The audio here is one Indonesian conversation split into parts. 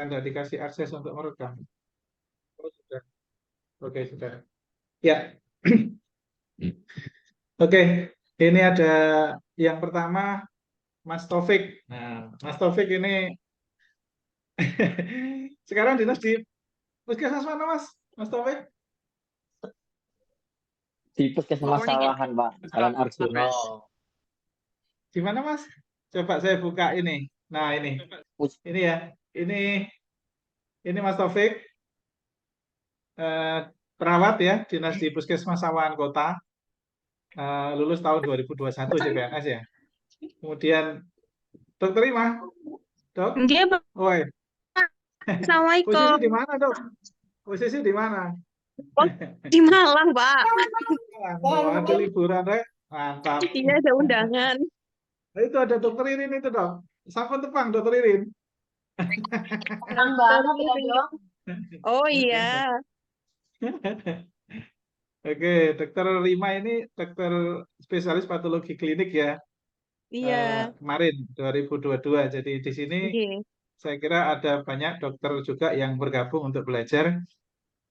Anda dikasih akses untuk merekam. Oh, sudah. Oke, sudah. Ya. Oke, ini ada yang pertama Mas Taufik. Nah, Mas Taufik ini sekarang dinas di puskesmas mana, Mas? Mas Taufik? Di puskesmas Sawahan, Pak. Jalan Arjuna. Di mana, Mas? Coba saya buka ini. Nah, ini. Pus- Ini ya. Ini Mas Taufik, eh, perawat ya, dinas di Puskesmas Sawahan Kota, lulus tahun 2021 CPNS ya. Kemudian Dokter Ima, Dok. Dia Pak. Oi, posisi Assalamualaikum. di mana, Dok? Posisi di mana? Oh, di Malang, Pak. Oh, ada liburan, Rek. Mantap. Iya, ada undangan. Nah, itu ada Dokter Irin itu, Dok. Sampun tepang, Dokter Irin. Senang banget ya, Dok. Oh iya. Oke, Dokter Rima ini dokter spesialis patologi klinik ya. Iya. Kemarin 2022. Jadi di sini Oke. saya kira ada banyak dokter juga yang bergabung untuk belajar.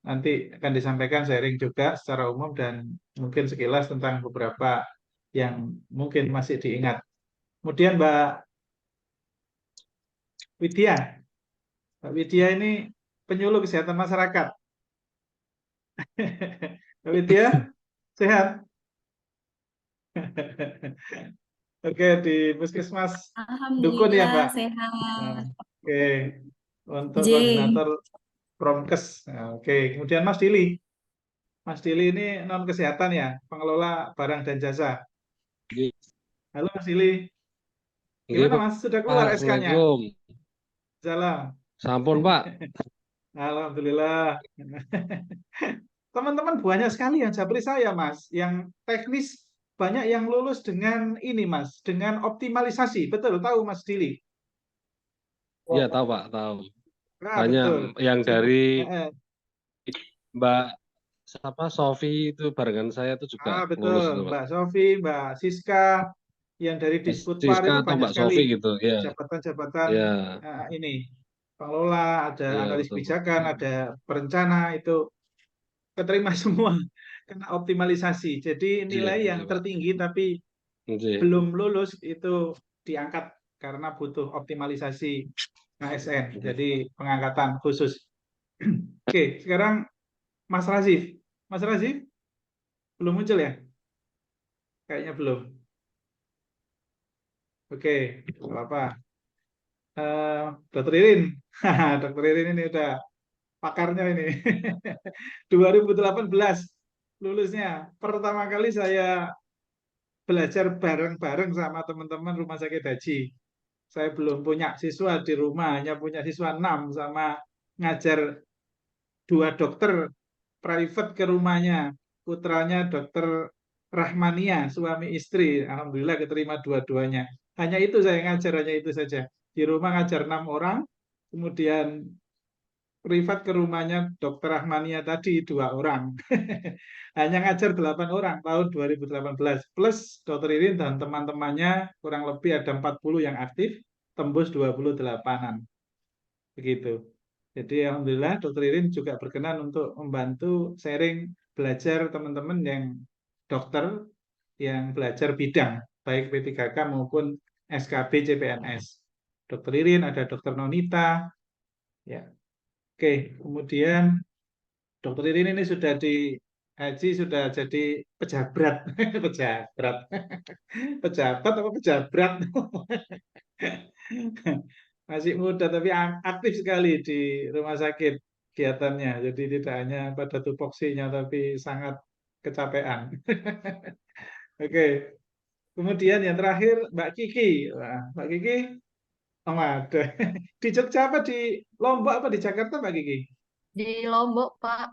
Nanti akan disampaikan sharing juga secara umum dan mungkin sekilas tentang beberapa yang mungkin masih diingat. Kemudian Mbak Widya. Mbak Widya ini penyuluh kesehatan masyarakat. Mbak Widya, sehat? Oke, di Puskesmas Dukun ya, Mbak? Alhamdulillah sehat. Nah, oke, untuk J. koordinator Promkes. Nah, oke, kemudian Mas Dili. Mas Dili ini non kesehatan ya, pengelola barang dan jasa. Nggih, Halo Mas Dili, nggih, gimana Pak. Mas? Sudah keluar SK-nya? Assalamualaikum. Salam. Sampun, Pak. Alhamdulillah. Teman-teman banyak sekali yang japri saya, Mas. Yang teknis banyak yang lulus dengan ini, Mas, dengan optimalisasi. Betul, tahu Mas Dili? Iya, tahu, Pak, tahu. Nah, Banyak betul. yang dari Eh, eh. Mbak siapa Sofi itu barengan saya itu juga lulus itu, Betul. Pak. Mbak Sofi, Mbak Siska, yang dari Disputpar Siska itu atau banyak Mbak Sofi sekali gitu. Ya, jabatan-jabatan ya, ini. Pengelola, ada ya, analis betul, Pak. kebijakan, ada perencana, itu keterima semua kena optimalisasi. Jadi nilai yang Nggih, Pak. tertinggi tapi Nggih. belum lulus itu diangkat karena butuh optimalisasi ASN. Jadi pengangkatan khusus. Oke, sekarang Mas Razif. Mas Razif belum muncul ya? Kayaknya belum. Oke, nggak apa-apa. Dokter Irin. Dokter Irin ini udah pakarnya ini. 2018 lulusnya. Pertama kali saya belajar bareng-bareng sama teman-teman Rumah Sakit Haji. Saya belum punya siswa di rumah, hanya punya siswa 6 sama ngajar 2 dokter private ke rumahnya. Putranya dokter Rahmania, suami istri. Alhamdulillah keterima dua-duanya. Hanya itu saya ngajar, hanya itu saja. Di rumah ngajar 6 orang, kemudian privat ke rumahnya dokter Rahmania tadi 2 orang. Hanya ngajar 8 orang tahun 2018. Plus dokter Irin dan teman-temannya kurang lebih ada 40 yang aktif, tembus 28-an. Begitu. Jadi alhamdulillah dokter Irin juga berkenan untuk membantu sharing belajar teman-teman yang dokter yang belajar bidang baik P3K maupun SKB CPNS. Dokter Irin, ada dokter Nonita, ya. Oke, kemudian dokter Irin ini sudah di Haji sudah jadi pejabat, pejabat, pejabat apa pejabat? Masih muda tapi aktif sekali di rumah sakit kegiatannya. Jadi tidak hanya pada tupoksinya tapi sangat kecapean. Oke, kemudian yang terakhir Mbak Kiki. Wah, Mbak Kiki, oh ada. Di Jogja apa di Lombok apa di Jakarta Mbak Kiki? Di Lombok, Pak.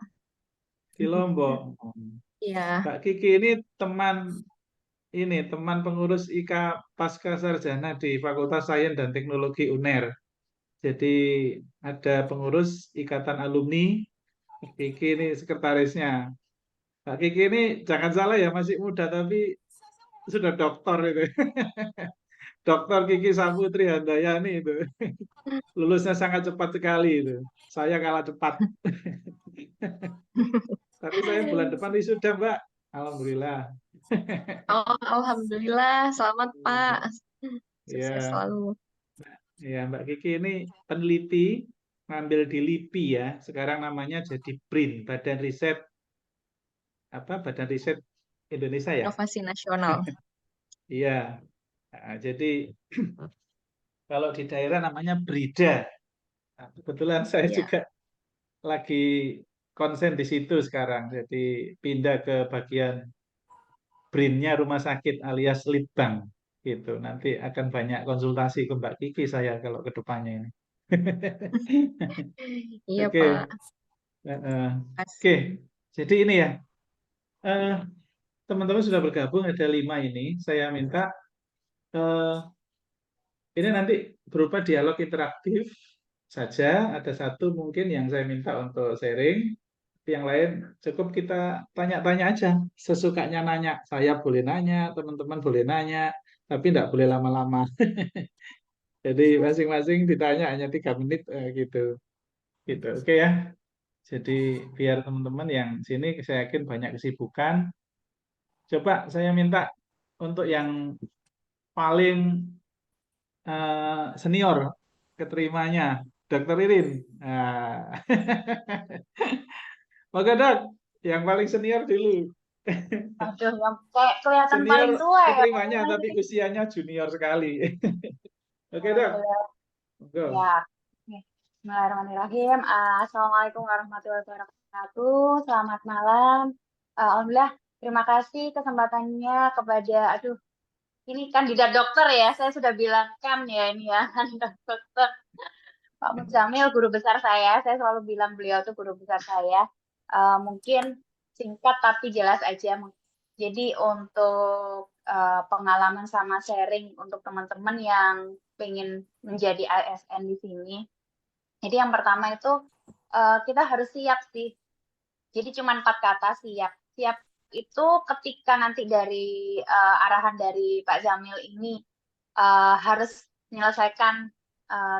Di Lombok. Iya. Mbak Kiki ini teman pengurus IKA Pasca Sarjana di Fakultas Sains dan Teknologi UNER. Jadi ada pengurus Ikatan Alumni, Kiki ini sekretarisnya. Mbak Kiki ini jangan salah ya masih muda tapi sudah doktor itu. Dokter Kiki Saputri Handayani itu. Lulusnya sangat cepat sekali itu. Saya kalah cepat. Tapi saya bulan depan wisuda, Mbak. Alhamdulillah. Oh, alhamdulillah. Selamat, Pak. Sukses Ya, selalu. ya Mbak Kiki ini peneliti ngambil di LIPI ya. Sekarang namanya jadi BRIN, Badan Riset Indonesia ya. Inovasi nasional. Iya. Nah, jadi kalau di daerah namanya BRIDA. Nah, kebetulan saya Iya. juga lagi konsen di situ sekarang. Jadi pindah ke bagian BRIN-nya rumah sakit alias Litbang gitu. Nanti akan banyak konsultasi ke Mbak Kiki saya kalau ke depannya ini. Iya, Oke, Pak. oke. Jadi ini ya, eh, teman-teman sudah bergabung ada 5 ini. Saya minta ini nanti berupa dialog interaktif saja. Ada satu mungkin yang saya minta untuk sharing. Yang lain cukup kita tanya-tanya aja. Sesukanya nanya. Saya boleh nanya, teman-teman boleh nanya. Tapi tidak boleh lama-lama. Jadi masing-masing ditanya hanya 3 menit gitu. Gitu. Oke ya. Jadi biar teman-teman yang sini saya yakin banyak kesibukan. Coba saya minta untuk yang paling senior keterimanya, Dokter Irin. Nah. Maka Dok, yang paling senior dulu. Aduh, yang kayak kelihatan Senior paling tua ya. keterimanya tapi usianya junior sekali. Oke Dok, monggo. Ya. Oke. Bismillahirrahmanirrahim. Assalamualaikum warahmatullahi wabarakatuh. Selamat malam. Alhamdulillah, terima kasih kesempatannya kepada, ini kandidat dokter ya. Saya sudah bilang kan ya ini ya, kandidat dokter. Pak Muzamil, guru besar saya. Saya selalu bilang beliau tuh guru besar saya. Mungkin singkat tapi jelas aja. Jadi untuk pengalaman sama sharing untuk teman-teman yang pengen menjadi ASN di sini. Jadi yang pertama itu kita harus siap sih. Jadi cuma 4 kata siap. Siap itu ketika nanti dari arahan dari Pak Jamil ini harus menyelesaikan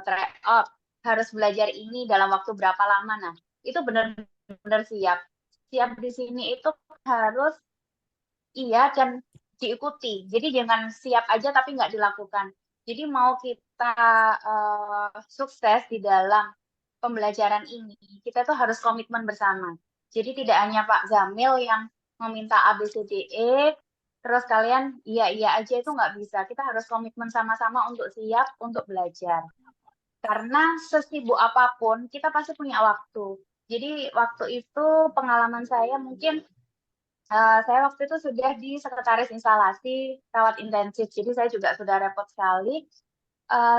tryout, harus belajar ini dalam waktu berapa lama. Nah, itu benar-benar siap. Siap di sini itu harus iya dan diikuti. Jadi jangan siap aja tapi nggak dilakukan. Jadi mau kita sukses di dalam pembelajaran ini, kita tuh harus komitmen bersama. Jadi tidak hanya Pak Zamil yang meminta A, B, C, D, E, terus kalian iya aja itu nggak bisa. Kita harus komitmen sama-sama untuk siap untuk belajar. Karena sesibuk apapun, kita pasti punya waktu. Jadi waktu itu pengalaman saya mungkin saya waktu itu sudah di sekretaris instalasi rawat intensif, jadi saya juga sudah repot sekali.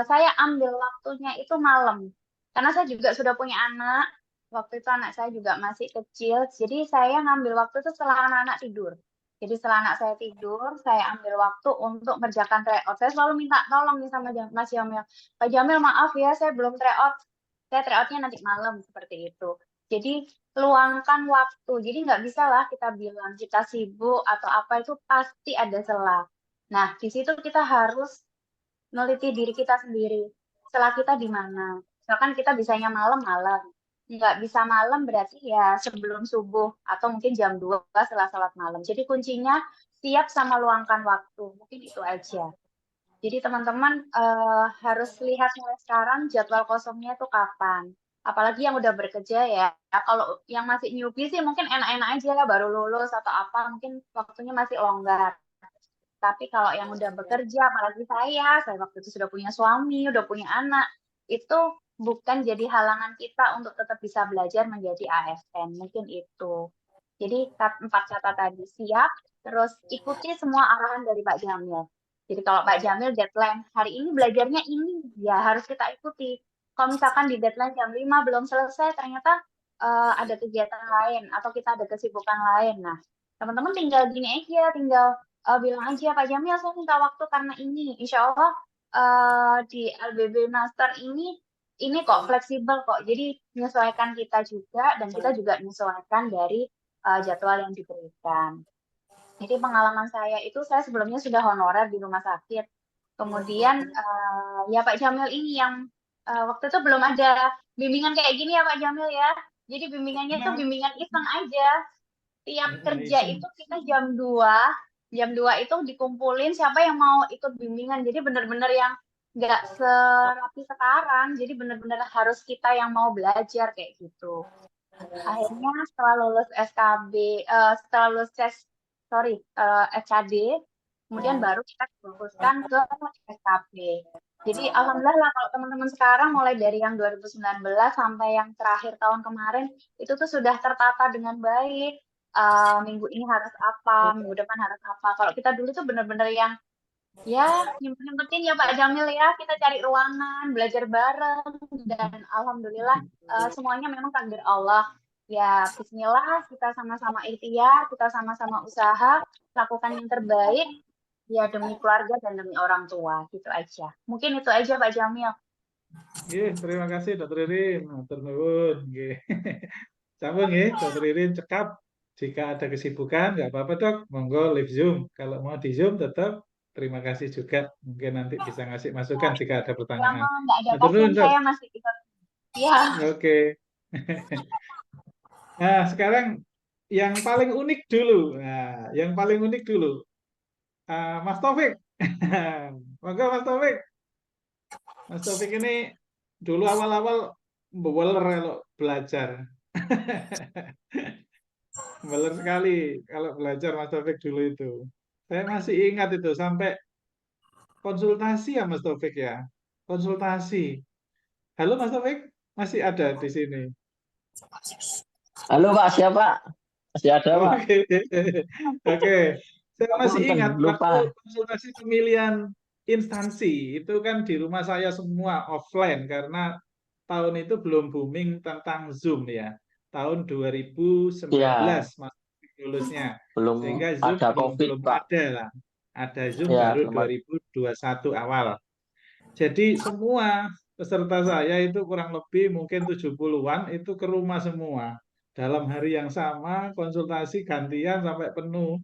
Saya ambil waktunya itu malam, karena saya juga sudah punya anak. Waktu itu anak saya juga masih kecil, jadi saya ngambil waktu itu setelah anak-anak tidur. Jadi setelah anak saya tidur, saya ambil waktu untuk mengerjakan tryout. Saya selalu minta tolong nih sama Mas Jamil. Pak Jamil, maaf ya, saya belum tryout. Saya tryoutnya nanti malam, seperti itu. Jadi luangkan waktu. Jadi nggak bisa lah kita bilang kita sibuk atau apa, itu pasti ada celah. Nah, di situ kita harus neliti diri kita sendiri. Celah kita di mana? Misalkan kita bisanya malam-malam. Nggak bisa malam berarti ya sebelum subuh atau mungkin jam 2 setelah sholat malam. Jadi kuncinya siap sama luangkan waktu. Mungkin itu aja. Jadi teman-teman harus lihat mulai sekarang jadwal kosongnya itu kapan. Apalagi yang udah bekerja ya. Kalau yang masih newbie sih mungkin enak-enak aja, baru lulus atau apa, mungkin waktunya masih longgar. Tapi kalau yang udah bekerja, apalagi saya waktu itu sudah punya suami, udah punya anak, itu bukan jadi halangan kita untuk tetap bisa belajar menjadi ASN. Mungkin itu. Jadi 4 kata tadi, siap, terus ikuti semua arahan dari Pak Jamil. Jadi kalau Pak Jamil deadline, hari ini belajarnya ini, ya harus kita ikuti. Kalau misalkan di deadline jam 5 belum selesai, ternyata ada kegiatan lain, atau kita ada kesibukan lain. Nah, teman-teman tinggal gini aja, tinggal bilang aja, Pak Jamil, saya minta waktu karena ini. Insya Allah di LBB Master ini kok fleksibel kok. Jadi menyesuaikan kita juga, dan kita juga menyesuaikan dari jadwal yang diberikan. Jadi pengalaman saya itu, saya sebelumnya sudah honorer di rumah sakit. Kemudian ya Pak Jamil ini yang waktu itu belum ada bimbingan kayak gini ya Pak Jamil ya. Jadi bimbingannya tuh Nah, bimbingan iseng aja. Tiap kerja iseng. itu kita jam 2 itu dikumpulin siapa yang mau ikut bimbingan. Jadi benar-benar yang nggak serapi sekarang. Jadi benar-benar harus kita yang mau belajar kayak gitu. Akhirnya setelah lulus SKB, setelah lulus SKD, kemudian baru kita fokuskan ke SKP. Jadi alhamdulillah lah kalau teman-teman sekarang mulai dari yang 2019 sampai yang terakhir tahun kemarin itu tuh sudah tertata dengan baik. Minggu ini harus apa, minggu depan harus apa. Kalau kita dulu tuh benar-benar yang ya nyempetin ya Pak Jamil ya, kita cari ruangan, belajar bareng dan alhamdulillah semuanya memang takdir Allah. Ya bismillah kita sama-sama ikhtiar, kita sama-sama usaha, lakukan yang terbaik ya demi keluarga dan demi orang tua, gitu aja. Mungkin itu aja Pak Jamil. Nggih, terima kasih Dokter Ririn. Matur nuwun. Nggih. Sambung nggih, Dokter Ririn cekap. Jika ada kesibukan, nggak apa-apa dok, monggo live Zoom. Kalau mau di Zoom tetap terima kasih juga. Mungkin nanti bisa ngasih masukan jika ada pertanyaan. Selama nggak ada Matur nuwun pasien dok. saya masih ikut. Ya. Oke. Nah, sekarang yang paling unik dulu. Nah, yang paling unik dulu. Mas Taufik. Monggo Mas Taufik. Mas Taufik ini dulu awal-awal beweler kalau belajar. Beweler sekali kalau belajar Mas Taufik dulu itu. Saya masih ingat itu sampai konsultasi ya Mas Taufik ya. Konsultasi. Halo Mas Taufik, masih ada di sini. Halo Pak, siapa? Masih ada Pak? Oke. Oke. Saya masih Punten, ingat lupa. waktu konsultasi pemilihan instansi itu kan di rumah saya semua offline karena tahun itu belum booming tentang Zoom ya. Tahun 2019 Ya, Mas lulusnya. belum Sehingga Zoom ada belum COVID Pak. ada lah. Ada Zoom Ya, baru belum ada. 2021 awal. Jadi semua peserta saya itu kurang lebih mungkin 70-an itu ke rumah semua. Dalam hari yang sama konsultasi gantian sampai penuh.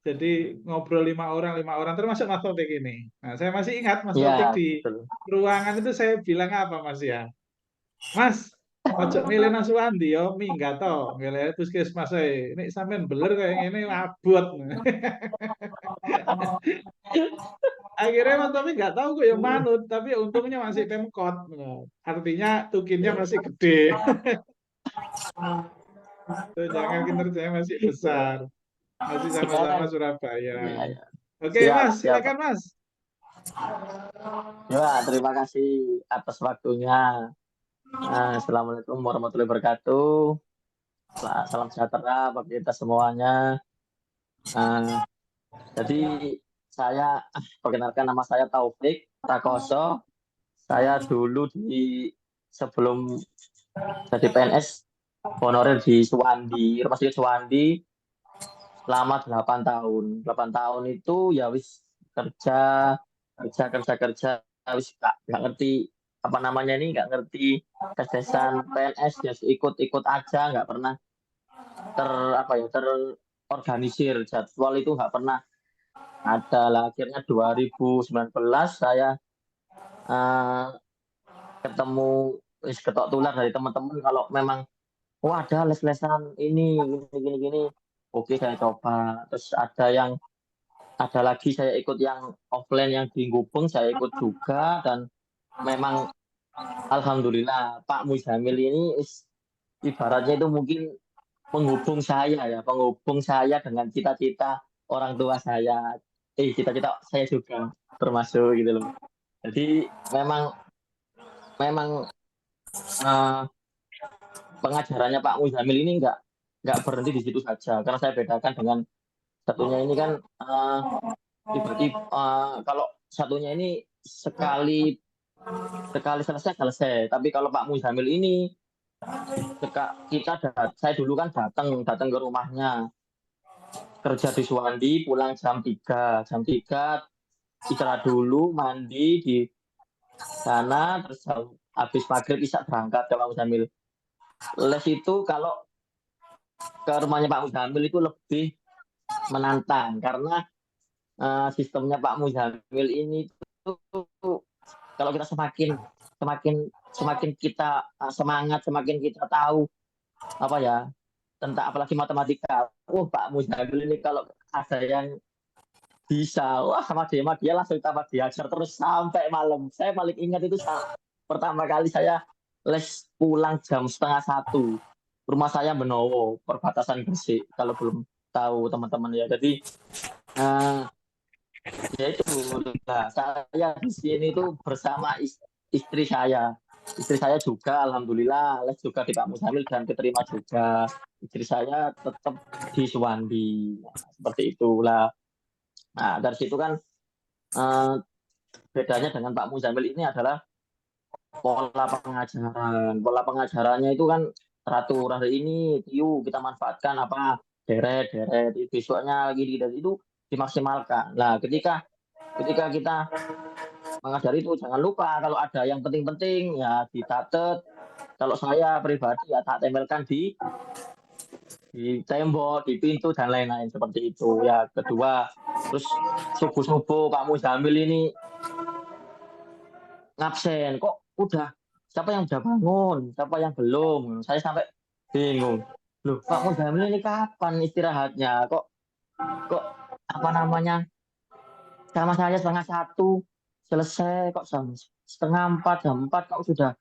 Jadi ngobrol 5 orang termasuk Mas Taufik ini. Nah, saya masih ingat Mas Taufik Ya, di betul. ruangan itu saya bilang apa Mas ya? Mas, ojo milih Mas Wandi yo minggat to, milih puskesmas saya. Ini sampean beler kayak ini abot. Akhirnya Mas Taufik nggak tahu kok ya manut, tapi untungnya masih Pemkot. Nah, artinya tukinnya masih gede. Tuh, jangan kinerjanya masih besar. Masih sama-sama Surabaya. Ya, ya. Oke, Siap, Mas, siap. silakan Mas. Ya, terima kasih atas waktunya. Assalamualaikum warahmatullahi wabarakatuh. Salam sejahtera bagi kita semuanya. Jadi saya perkenalkan, nama saya Taufik Prakoso. Saya dulu sebelum jadi PNS honorer di Suwandi, Rumah Sakit Suwandi selama 8 tahun. 8 tahun itu ya wis kerja wis nggak ngerti apa namanya ini, nggak ngerti tes-tesan PNS, ya ikut-ikut aja, nggak pernah terorganisir jadwal, itu nggak pernah ada lah. Akhirnya 2019 saya ketemu ketok tular dari teman-teman kalau memang ada les-lesan ini gini, oke saya coba. Terus ada lagi saya ikut yang offline yang di Gubeng, saya ikut juga, dan memang alhamdulillah Pak Muzamil ini ibaratnya itu mungkin penghubung saya dengan cita-cita orang tua saya, cita-cita saya juga termasuk gitu loh. Jadi memang pengajarannya Pak Muzamil ini nggak berhenti di situ saja, karena saya bedakan dengan satunya ini kan tiba-tiba kalau satunya ini sekali selesai, tapi kalau Pak Muzamil ini saya dulu kan datang ke rumahnya, kerja di Suwandi, pulang jam 3 istirahat dulu, mandi di sana, terus habis maghrib bisa berangkat ke Pak Muzamil. Les itu kalau ke rumahnya Pak Muzamil itu lebih menantang karena sistemnya Pak Muzamil ini kalau kita semakin semakin semakin kita semangat, semakin kita tahu apa ya tentang apalagi matematika. Pak Muzamil ini kalau ada yang bisa, wah sama dia langsung tambah diajar terus sampai malam. Saya paling ingat itu pertama kali saya les pulang jam 12:30. Rumah saya Benowo, perbatasan Gresik. Kalau belum tahu teman-teman ya. Jadi ya itu, nah, saya di sini tuh bersama istri saya. Istri saya juga, alhamdulillah, les juga di Pak Muzamil dan diterima juga. Istri saya tetap di Suwandi, seperti itulah. Nah, dari situ kan bedanya dengan Pak Muzamil ini adalah pola pengajaran. Pola pengajarannya itu kan teratur hari ini, yuk kita manfaatkan apa deret, besoknya lagi dan itu dimaksimalkan. Nah, ketika kita mengajari itu jangan lupa kalau ada yang penting-penting ya dicatat. Kalau saya pribadi ya tak tempelkan di tembok, di pintu dan lain-lain seperti itu. Ya kedua, terus subuh-subuh Pak Muzamil ini ngabsen kok udah siapa yang udah bangun, siapa yang belum. Saya sampai bingung. Loh, Pak Muzamil ini kapan istirahatnya? Kok apa namanya? Sama saya 12:30 selesai kok jam 3:30, jam 4 kok sudah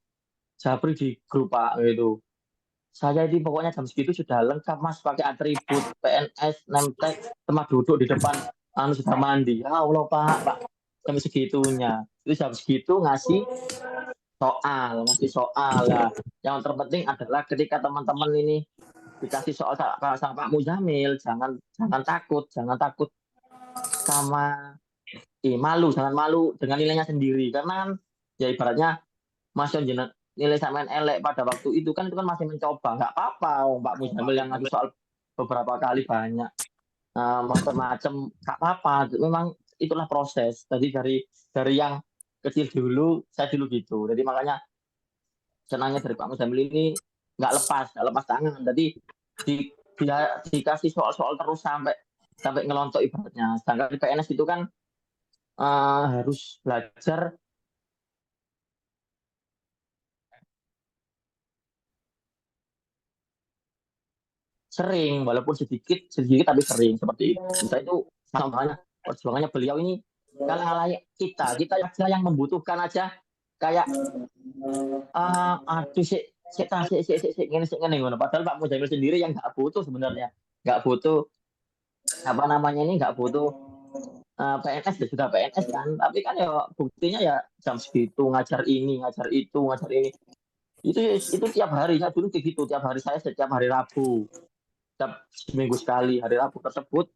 japri di grup Pak gitu. Saya ini pokoknya jam segitu sudah lengkap Mas pakai atribut PNS, nemtek, sama duduk di depan sudah mandi. Ya Allah Pak jam segitunya. Itu jam segitu ngasih soal lah. Yang terpenting adalah ketika teman-teman ini dikasih soal sama Pak Muzamil, jangan takut sama jangan malu dengan nilainya sendiri karena kan ya ibaratnya Mas Yon nilai sampean elek pada waktu itu kan masih mencoba, nggak apa-apa Pak Muzamil yang ngasih soal beberapa kali banyak macam-macam nggak apa-apa, memang itulah proses. Tadi dari yang kecil dulu saya dulu gitu, jadi makanya senangnya dari Pak Muzamil ini nggak lepas tangan. Jadi dia dikasih soal-soal terus sampai ngelontok ibaratnya. Sedangkan di PNS itu kan harus belajar sering, walaupun sedikit tapi sering seperti itu. Kita itu sama perjuangannya beliau ini kalah kita aja yang membutuhkan aja kayak aduh sih gini. Padahal Pak Muzamil sendiri yang nggak butuh sebenarnya, nggak butuh apa namanya ini nggak butuh PNS dan sudah PNS kan, tapi kan ya buktinya ya jam segitu ngajar ini ngajar ini itu tiap hari. Saya dulu kayak gitu tiap hari, saya setiap hari Rabu setiap seminggu sekali hari Rabu tersebut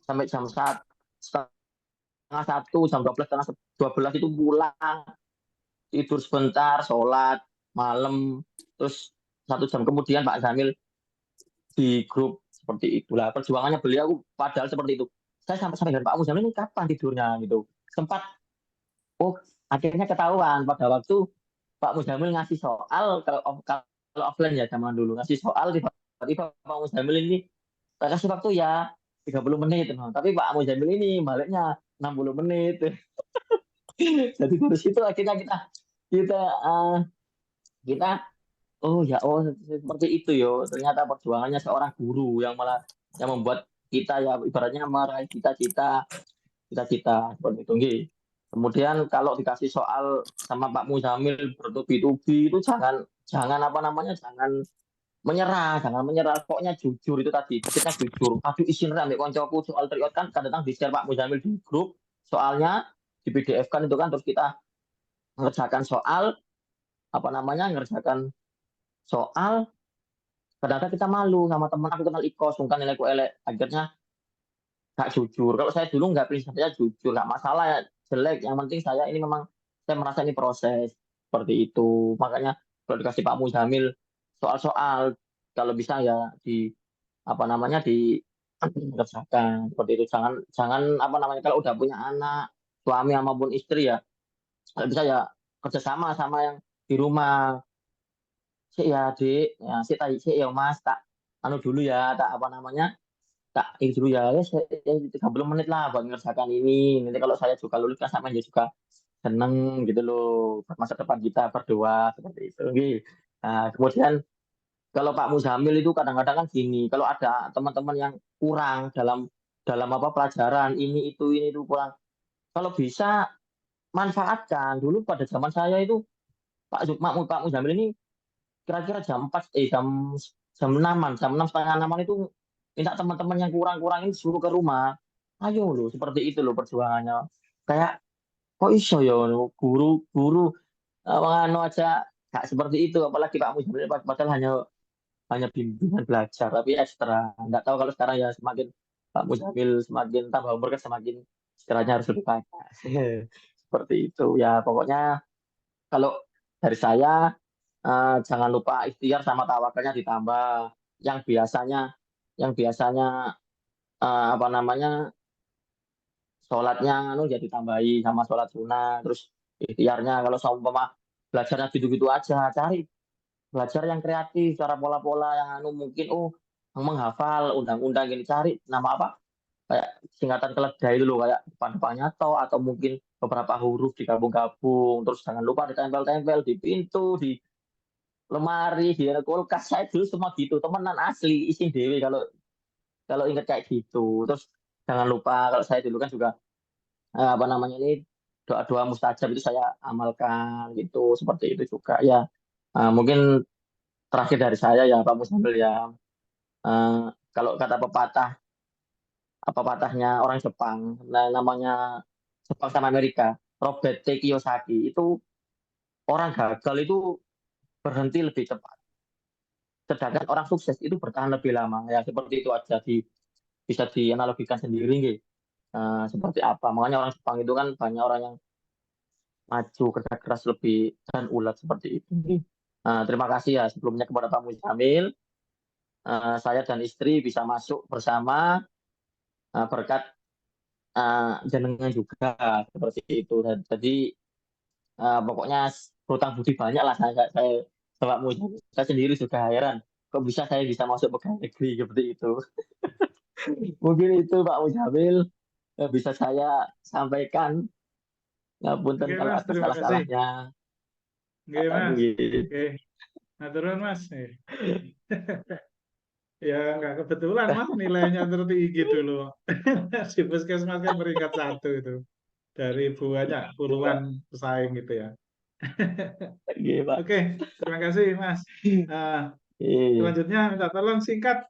sampai jam 1:30 jam 12 itu pulang tidur sebentar sholat malam terus 1 jam kemudian Pak Zamil di grup. Seperti itulah perjuangannya beliau padahal seperti itu. Saya sampai dengan Pak Muzamil ini kapan tidurnya gitu. Sempat akhirnya ketahuan pada waktu Pak Muzamil ngasih soal kalau offline ya zaman dulu ngasih soal tiba-tiba Pak Muzamil ini kasih waktu ya 30 menit tapi Pak Muzamil ini baliknya 60 menit. Jadi dari situ akhirnya kita seperti itu yo. Ternyata perjuangannya seorang guru yang membuat kita ya ibaratnya meraih cita-cita seperti itu. Kemudian kalau dikasih soal sama Pak Muzamil bertubi-tubi itu jangan menyerah, pokoknya jujur itu tadi, kita jujur. Aduh isin ambek koncoku soal teriot kan kadang di share Pak Muzamil di grup, soalnya di PDF kan itu kan terus kita ngerjakan soal kadang-kadang kita malu sama teman, aku kenal Iko sungkan nilaiku elek, akhirnya gak jujur. Kalau saya dulu nggak prinsipnya jujur, nggak masalah ya jelek, yang penting saya ini memang saya merasa ini proses seperti itu. Makanya kalau dikasih Pak Muzamil soal-soal kalau bisa ya dikerjakan seperti itu. Jangan kalau udah punya anak suami maupun istri ya kalau bisa ya kerjasama sama yang di rumah. Sik ya Dik, ya sik ya Mas, tak dulu ya, tak ini dulu ya, 30 menit lah buat mengerjakan ini. Nanti kalau saya juga lulus kan sama dia juga seneng gitu loh buat masa depan kita berdua seperti itu. Nggih. Nah, kemudian kalau Pak Muzamil itu kadang-kadang kan gini, kalau ada teman-teman yang kurang dalam dalam apa pelajaran ini itu kurang. Kalau bisa manfaatkan dulu pada zaman saya itu Pak Muzamil ini kira-kira jam 4 jam 6-an, jam 6 setengah 6-an itu minta teman-teman yang kurang-kurang ini suruh ke rumah. Ayo loh, seperti itu loh perjuangannya. Kayak kok iso ya guru-guru anu aja gak seperti itu apalagi Pak Muzamil padahal hanya bimbingan belajar tapi ekstra. Nggak tahu kalau sekarang ya semakin Pak Muzamil semakin tambah umur kan semakin istilahnya harus lebih banyak. Seperti itu ya pokoknya kalau dari saya jangan lupa ikhtiar sama tawakalnya ditambah yang biasanya yang biasanya apa namanya sholatnya anu jadi tambahi sama sholat sunnah terus ikhtiarnya kalau seumpama belajarnya gitu-gitu aja cari belajar yang kreatif cara pola-pola yang anu mungkin yang menghafal undang-undang ini cari nama apa kayak singkatan keledai itu loh kayak depan-depannya atau mungkin beberapa huruf digabung-gabung terus jangan lupa ditempel-tempel di pintu di lemari di kulkas saya dulu semua gitu temenan asli isin dewe kalau kalau ingat kayak gitu terus jangan lupa kalau saya dulu kan juga apa namanya ini doa-doa mustajab itu saya amalkan gitu seperti itu juga ya. Mungkin terakhir dari saya ya Pak Musnul ya. Kalau kata pepatah apa patahnya orang Jepang namanya Jepang sama Amerika Robert T. Kiyosaki itu orang gagal itu berhenti lebih cepat sedangkan orang sukses itu bertahan lebih lama ya seperti itu aja bisa dianalogikan sendiri nggih. Seperti apa makanya orang Jepang itu kan banyak orang yang maju kerja keras lebih dan ulat seperti itu. Terima kasih ya sebelumnya kepada Pak Muzamil. Saya dan istri bisa masuk bersama berkat jenengan juga seperti itu. Dan jadi pokoknya hutang budi banyak lah saya sama Pak Muzamil. Saya sendiri sudah heran kok bisa saya bisa masuk pegawai negeri seperti itu. Mungkin itu Pak Muzamil bisa saya sampaikan. Ngapunten Oke kalau Mas, ada terima kasih. salah-salahnya. Oke Mas, Nggih. oke. Nah turun Mas. Ya nggak kebetulan Mas nilainya tertinggi dulu. Di Puskesmas kan peringkat 1 itu. Dari banyak puluhan pesaing gitu ya. Nggih, Pak. Oke, terima kasih Mas. Selanjutnya minta tolong singkat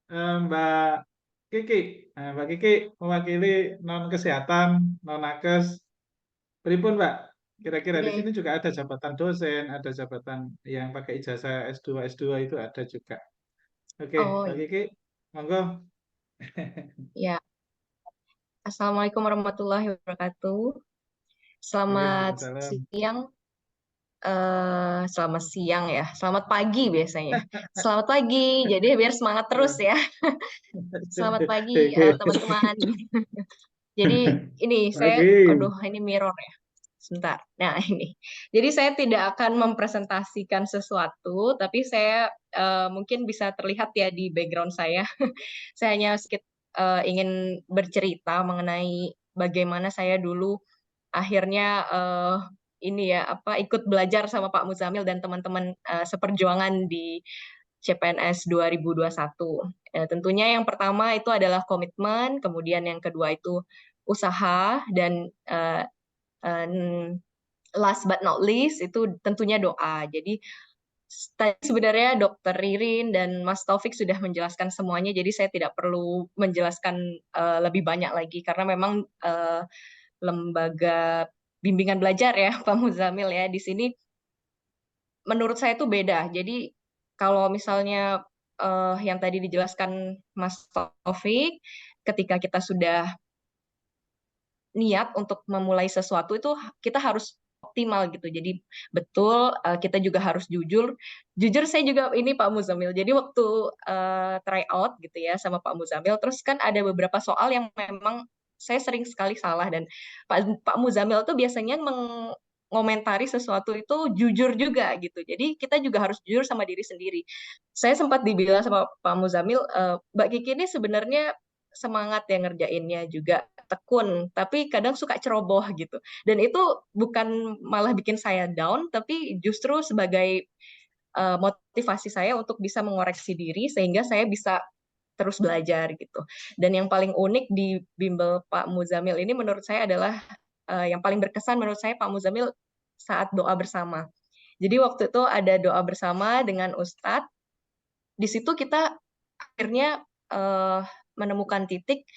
Mbak Kiki. Mbak Kiki mewakili non kesehatan, non nakes. Pripun Mbak? Kira-kira di sini juga ada jabatan dosen, ada jabatan yang pakai ijazah S2, S2 itu ada juga. Oke, Mbak Kiki, monggo. Ya. Assalamualaikum warahmatullahi wabarakatuh. Selamat siang. Selamat siang ya. Selamat pagi biasanya. Selamat pagi. Jadi biar semangat terus ya. Selamat pagi teman-teman. Jadi ini saya, aduh ini mirror ya. Sebentar. Nah ini. Jadi saya tidak akan mempresentasikan sesuatu, tapi saya mungkin bisa terlihat ya di background saya. Saya hanya sedikit ingin bercerita mengenai bagaimana saya dulu akhirnya ini ya ikut belajar sama Pak Muzamil dan teman-teman seperjuangan di CPNS 2021. Tentunya yang pertama itu adalah komitmen, kemudian yang kedua itu usaha dan last but not least itu tentunya doa. Jadi tadi sebenarnya Dr. Ririn dan Mas Taufik sudah menjelaskan semuanya, jadi saya tidak perlu menjelaskan lebih banyak lagi karena memang lembaga bimbingan belajar ya Pak Muzamil ya di sini menurut saya itu beda. Jadi kalau misalnya yang tadi dijelaskan Mas Taufik, ketika kita sudah niat untuk memulai sesuatu itu kita harus optimal gitu. Jadi betul kita juga harus jujur. Jujur saya juga ini Pak Muzamil. Jadi waktu try out gitu ya sama Pak Muzamil, terus kan ada beberapa soal yang memang saya sering sekali salah dan Pak Muzamil tuh biasanya mengomentari sesuatu itu jujur juga gitu. Jadi kita juga harus jujur sama diri sendiri. Saya sempat dibilang sama Pak Muzamil, Mbak Kiki ini sebenarnya semangat ya ngerjainnya juga tekun, tapi kadang suka ceroboh gitu. Dan itu bukan malah bikin saya down, tapi justru sebagai motivasi saya untuk bisa mengoreksi diri sehingga saya bisa terus belajar gitu. Dan yang paling unik di bimbel Pak Muzamil ini menurut saya adalah yang paling berkesan menurut saya Pak Muzamil saat doa bersama. Jadi waktu itu ada doa bersama dengan Ustadz. Di situ kita akhirnya menemukan titik,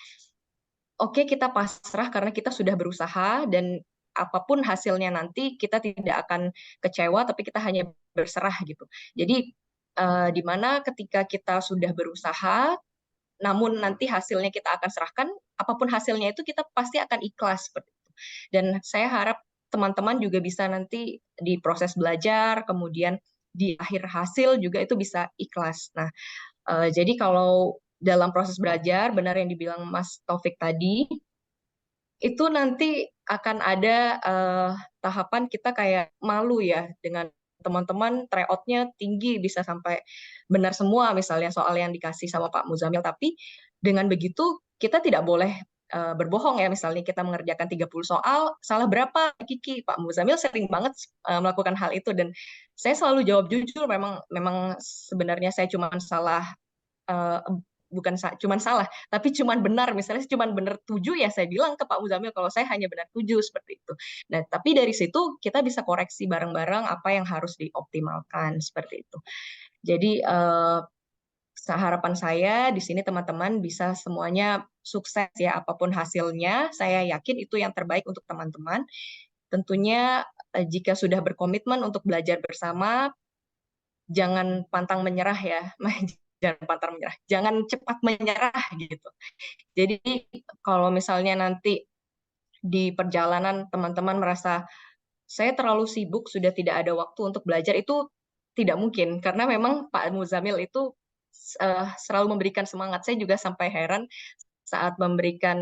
oke, kita pasrah karena kita sudah berusaha dan apapun hasilnya nanti kita tidak akan kecewa, tapi kita hanya berserah gitu. Jadi di mana ketika kita sudah berusaha, namun nanti hasilnya kita akan serahkan, apapun hasilnya itu kita pasti akan ikhlas seperti itu. Dan saya harap teman-teman juga bisa nanti di proses belajar, kemudian di akhir hasil juga itu bisa ikhlas. Nah, jadi kalau dalam proses belajar, benar yang dibilang Mas Taufik tadi, itu nanti akan ada tahapan kita kayak malu ya dengan teman-teman tryout-nya tinggi, bisa sampai benar semua misalnya soal yang dikasih sama Pak Muzamil, tapi dengan begitu kita tidak boleh berbohong ya, misalnya kita mengerjakan 30 soal, salah berapa Kiki? Pak Muzamil sering banget melakukan hal itu dan saya selalu jawab jujur, memang sebenarnya saya cuma salah bukan cuma salah, tapi cuma benar. Misalnya cuma benar 7 ya saya bilang ke Pak Muzamil kalau saya hanya benar 7 seperti itu. Nah, tapi dari situ kita bisa koreksi bareng-bareng apa yang harus dioptimalkan seperti itu. Jadi harapan saya di sini teman-teman bisa semuanya sukses ya apapun hasilnya. Saya yakin itu yang terbaik untuk teman-teman. Tentunya jika sudah berkomitmen untuk belajar bersama, jangan pantang menyerah ya. Jangan pantang menyerah, jangan cepat menyerah gitu. Jadi kalau misalnya nanti di perjalanan teman-teman merasa saya terlalu sibuk, sudah tidak ada waktu untuk belajar, itu tidak mungkin karena memang Pak Muzamil itu selalu memberikan semangat. Saya juga sampai heran saat memberikan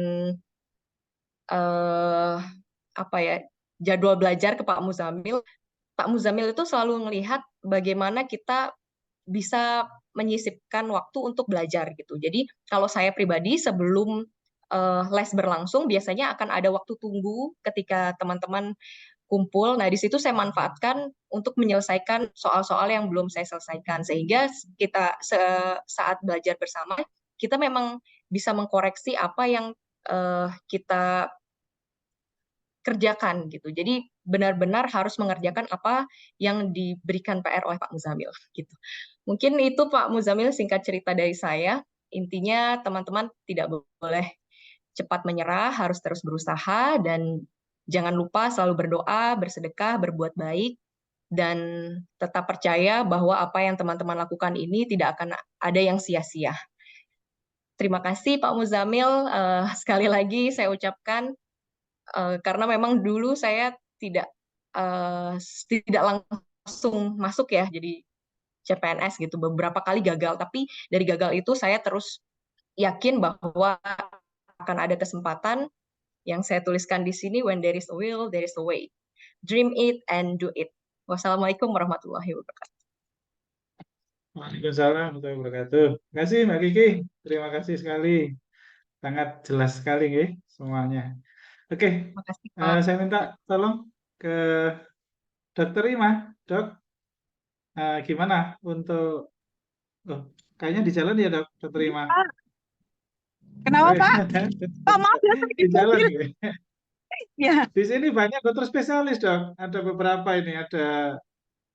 apa ya jadwal belajar ke Pak Muzamil. Pak Muzamil itu selalu melihat bagaimana kita bisa menyisipkan waktu untuk belajar gitu. Jadi kalau saya pribadi sebelum les berlangsung biasanya akan ada waktu tunggu ketika teman-teman kumpul. Nah, di situ saya manfaatkan untuk menyelesaikan soal-soal yang belum saya selesaikan sehingga kita saat belajar bersama kita memang bisa mengkoreksi apa yang kita kerjakan gitu. Jadi benar-benar harus mengerjakan apa yang diberikan PR oleh Pak Muzamil gitu. Mungkin itu Pak Muzamil singkat cerita dari saya. Intinya teman-teman tidak boleh cepat menyerah, harus terus berusaha dan jangan lupa selalu berdoa, bersedekah, berbuat baik dan tetap percaya bahwa apa yang teman-teman lakukan ini tidak akan ada yang sia-sia. Terima kasih Pak Muzamil. Sekali lagi saya ucapkan karena memang dulu saya tidak langsung masuk ya jadi CPNS gitu, beberapa kali gagal, tapi dari gagal itu saya terus yakin bahwa akan ada kesempatan yang saya tuliskan di sini, when there is a will, there is a way. Dream it and do it. Wassalamualaikum warahmatullahi wabarakatuh. Waalaikumsalam warahmatullahi wabarakatuh. Terima kasih Mbak Kiki, terima kasih sekali, sangat jelas sekali nih semuanya. Oke, Terima kasih Pak. saya minta tolong ke Dokter Ima, Dok, gimana untuk, kayaknya di jalan ya Dok, Dokter Ima. Kenapa Pak? Pak maaf ya saya Di jalan mobil. ya. Ya. Di sini banyak dokter spesialis Dok, ada beberapa ini, ada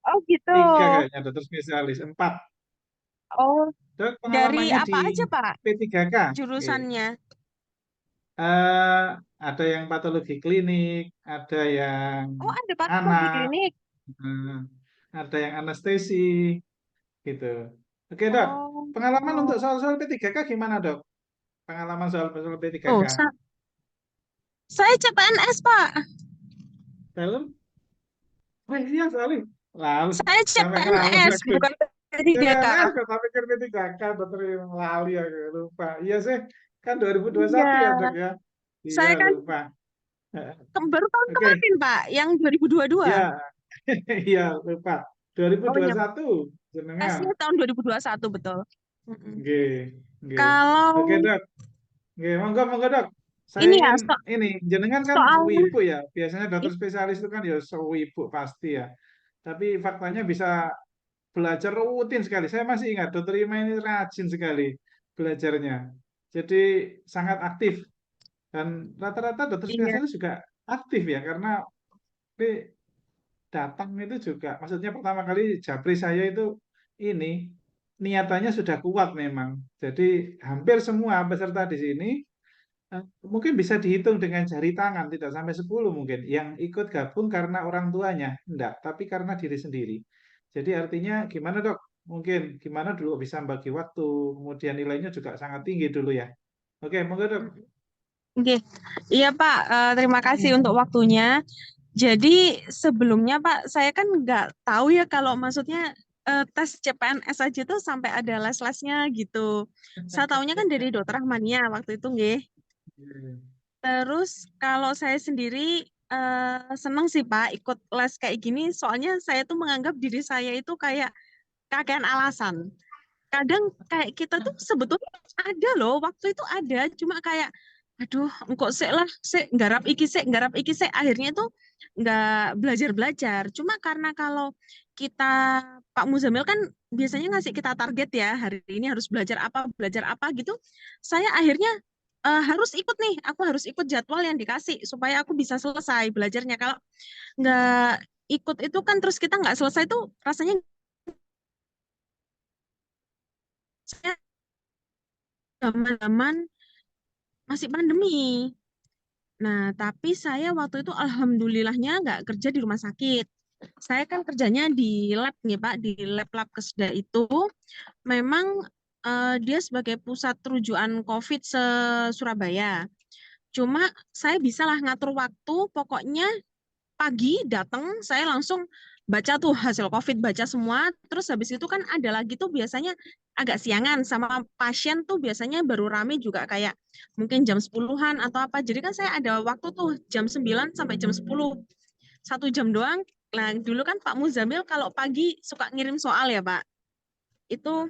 Oh gitu. 3 kayaknya dokter spesialis, 4. Oh, Dok, dari pengalamannya apa di aja Pak P3K. jurusannya? Ada yang patologi klinik, ada yang Oh, ada patologi anak, klinik. ada yang anestesi, gitu. Oke Dok, pengalaman untuk soal-soal P3K gimana Dok? Pengalaman soal-soal P3K. Oh, saya CPNS Pak. Film? Oh iya sekali. Lalu Saya sampai ngelawan CPNS aku. bukan P3K. CPNS kok sampai ke P3K, dokter yang lali ya, lupa. Iya sih, kan 2021 ya Dok ya. Iya Saya kan lupa. baru tahun Oke. kemarin Pak, yang 2022. Iya, iya lupa. 2021 jenengan. Tesnya tahun 2021 betul. Nggih, nggih. Kalau Oke Dok. Nggih, monggo Dok. Saya ini ya ingin ini jenengan kan soalnya wibu ya. Biasanya dokter spesialis itu kan ya wibu pasti ya. Tapi faktanya bisa belajar rutin sekali. Saya masih ingat dokter Ima ini rajin sekali belajarnya. Jadi sangat aktif dan rata-rata dokter iya spesialis juga aktif ya karena tapi datang itu juga maksudnya pertama kali japri saya itu ini niatannya sudah kuat memang. Jadi hampir semua peserta di sini mungkin bisa dihitung dengan jari tangan, tidak sampai 10 mungkin. Yang ikut gabung karena orang tuanya, enggak, tapi karena diri sendiri. Jadi artinya gimana dok? Mungkin gimana dulu bisa bagi waktu, kemudian nilainya juga sangat tinggi dulu ya. Oke, monggo dok. oke. Iya Pak, terima kasih untuk waktunya. Jadi sebelumnya Pak, saya kan nggak tahu ya kalau maksudnya tes CPNS aja tuh sampai ada les-lesnya gitu. Saya taunya kan dari Dokter Rahmania waktu itu nggih. Terus kalau saya sendiri seneng sih Pak ikut les kayak gini, soalnya saya tuh menganggap diri saya itu kayak kakean alasan. Kadang kayak kita tuh sebetulnya ada loh, waktu itu ada, cuma kayak aduh engkau sik lah, sik nggarap iki sik, akhirnya tuh nggak belajar-belajar. Cuma karena kalau kita Pak Muzamil kan biasanya ngasih kita target ya, hari ini harus belajar apa gitu. Saya akhirnya harus ikut nih, aku harus ikut jadwal yang dikasih supaya aku bisa selesai belajarnya. Kalau nggak ikut itu kan terus kita nggak selesai tuh rasanya saya zaman-zaman masih pandemi. Nah, tapi saya waktu itu alhamdulillahnya nggak kerja di rumah sakit. Saya kan kerjanya di lab nih Pak, di lab-lab Keseda itu memang dia sebagai pusat rujukan COVID se-Surabaya. Cuma saya bisalah ngatur waktu, pokoknya pagi datang saya langsung baca tuh hasil COVID, baca semua, terus habis itu kan ada lagi tuh biasanya agak siangan sama pasien tuh biasanya baru rame juga kayak mungkin jam 10-an atau apa, jadi kan saya ada waktu tuh jam 9 sampai jam 10, 1 jam doang. Nah dulu kan Pak Muzamil kalau pagi suka ngirim soal ya Pak, itu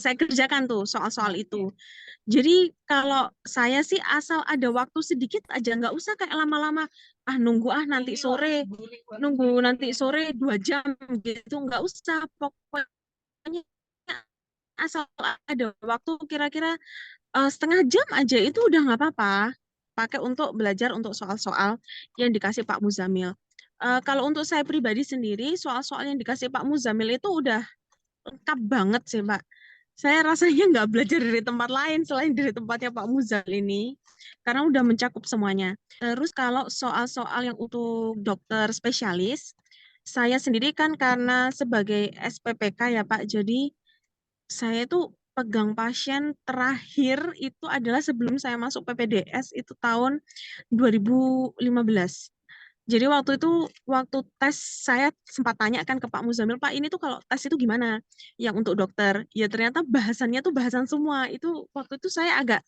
saya kerjakan tuh soal-soal itu. Jadi kalau saya sih asal ada waktu sedikit aja, nggak usah kayak lama-lama, nunggu nunggu nanti sore 2 jam gitu, nggak usah. Pokoknya asal ada waktu kira-kira setengah jam aja itu udah nggak apa-apa. Pakai untuk belajar untuk soal-soal yang dikasih Pak Muzamil. Kalau untuk saya pribadi sendiri, soal-soal yang dikasih Pak Muzamil itu udah lengkap banget sih, Pak. Saya rasanya nggak belajar dari tempat lain selain dari tempatnya Pak Muzal ini, karena udah mencakup semuanya. Terus kalau soal-soal yang untuk dokter spesialis, saya sendiri kan karena sebagai SPPK ya Pak, jadi saya tuh pegang pasien terakhir itu adalah sebelum saya masuk PPDS itu tahun 2015. Jadi waktu itu, waktu tes saya sempat tanya kan ke Pak Muzamil, Pak ini tuh kalau tes itu gimana? Yang untuk dokter, ya ternyata bahasannya tuh bahasan semua. Itu waktu itu saya agak,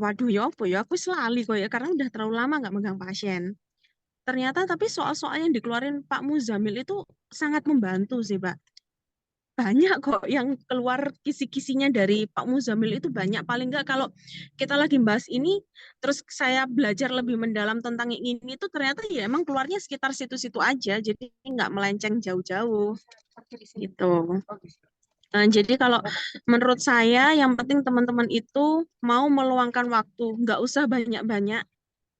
waduh ya apa ya, aku selali kok ya, karena udah terlalu lama nggak megang pasien. Ternyata tapi soal-soal yang dikeluarin Pak Muzamil itu sangat membantu sih, Pak. Banyak kok yang keluar kisi-kisinya dari Pak Muzamil itu banyak. Paling nggak kalau kita lagi bahas ini, terus saya belajar lebih mendalam tentang yang ini tuh ternyata ya emang keluarnya sekitar situ-situ aja, jadi nggak melenceng jauh-jauh gitu. Nah, jadi kalau menurut saya yang penting teman-teman itu mau meluangkan waktu, nggak usah banyak-banyak.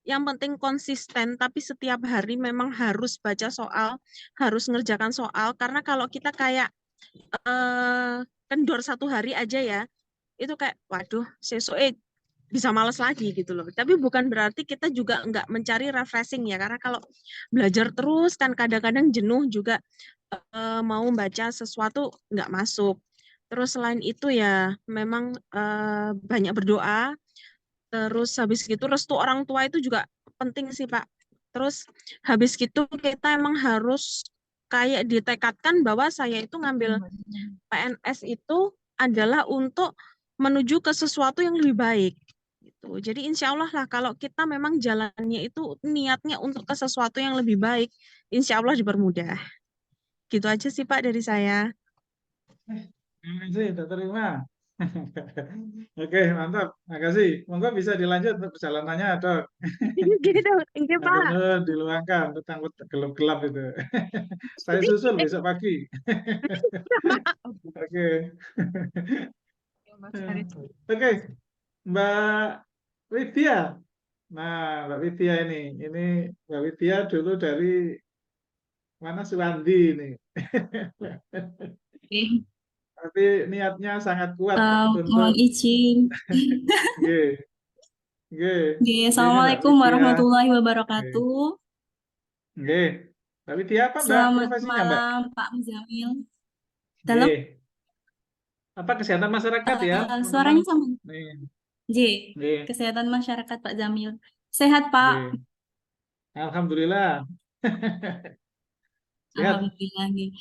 Yang penting konsisten, tapi setiap hari memang harus baca soal, harus ngerjakan soal. Karena kalau kita kayak kendor 1 hari aja ya, itu kayak waduh sesuk bisa males lagi gitu loh. Tapi bukan berarti kita juga nggak mencari refreshing ya, karena kalau belajar terus kan kadang-kadang jenuh juga, mau baca sesuatu nggak masuk. Terus selain itu ya memang banyak berdoa, terus habis gitu restu orang tua itu juga penting sih Pak. Terus habis gitu kita emang harus kayak ditekadkan bahwa saya itu ngambil PNS itu adalah untuk menuju ke sesuatu yang lebih baik. Gitu. Jadi insya Allah lah kalau kita memang jalannya itu niatnya untuk ke sesuatu yang lebih baik, insya Allah dipermudah. Gitu aja sih Pak dari saya. Terima kasih, dokter Ima. Oke, mantap. Makasih. Monggo bisa dilanjut untuk perjalanannya, Dok. Gitu, enggak Matur Pak. nuwun, diluangkan tentang gelap-gelap itu. Saya susul besok pagi. Oke. Oke, Mbak Widya. Nah, Mbak Widya ini Mbak Widya dulu dari mana Suwandi ini. Tapi niatnya sangat kuat Mohon untuk izin. Nggih, nggih. Oke, Jadi ini Mbak Assalamualaikum Widya. warahmatullahi Nggih, wabarakatuh. nggih. Mbak Widya apa Mbak Selamat profesinya Mbak? malam, Pak Muzamil. Dalam Nggih. Apa kesehatan masyarakat ya, teman-teman? suaranya sama. Nih, J. nggih, Kesehatan masyarakat Pak Zamil. Sehat, Pak. nggih. Alhamdulillah. Sehat. Alhamdulillah. Nih.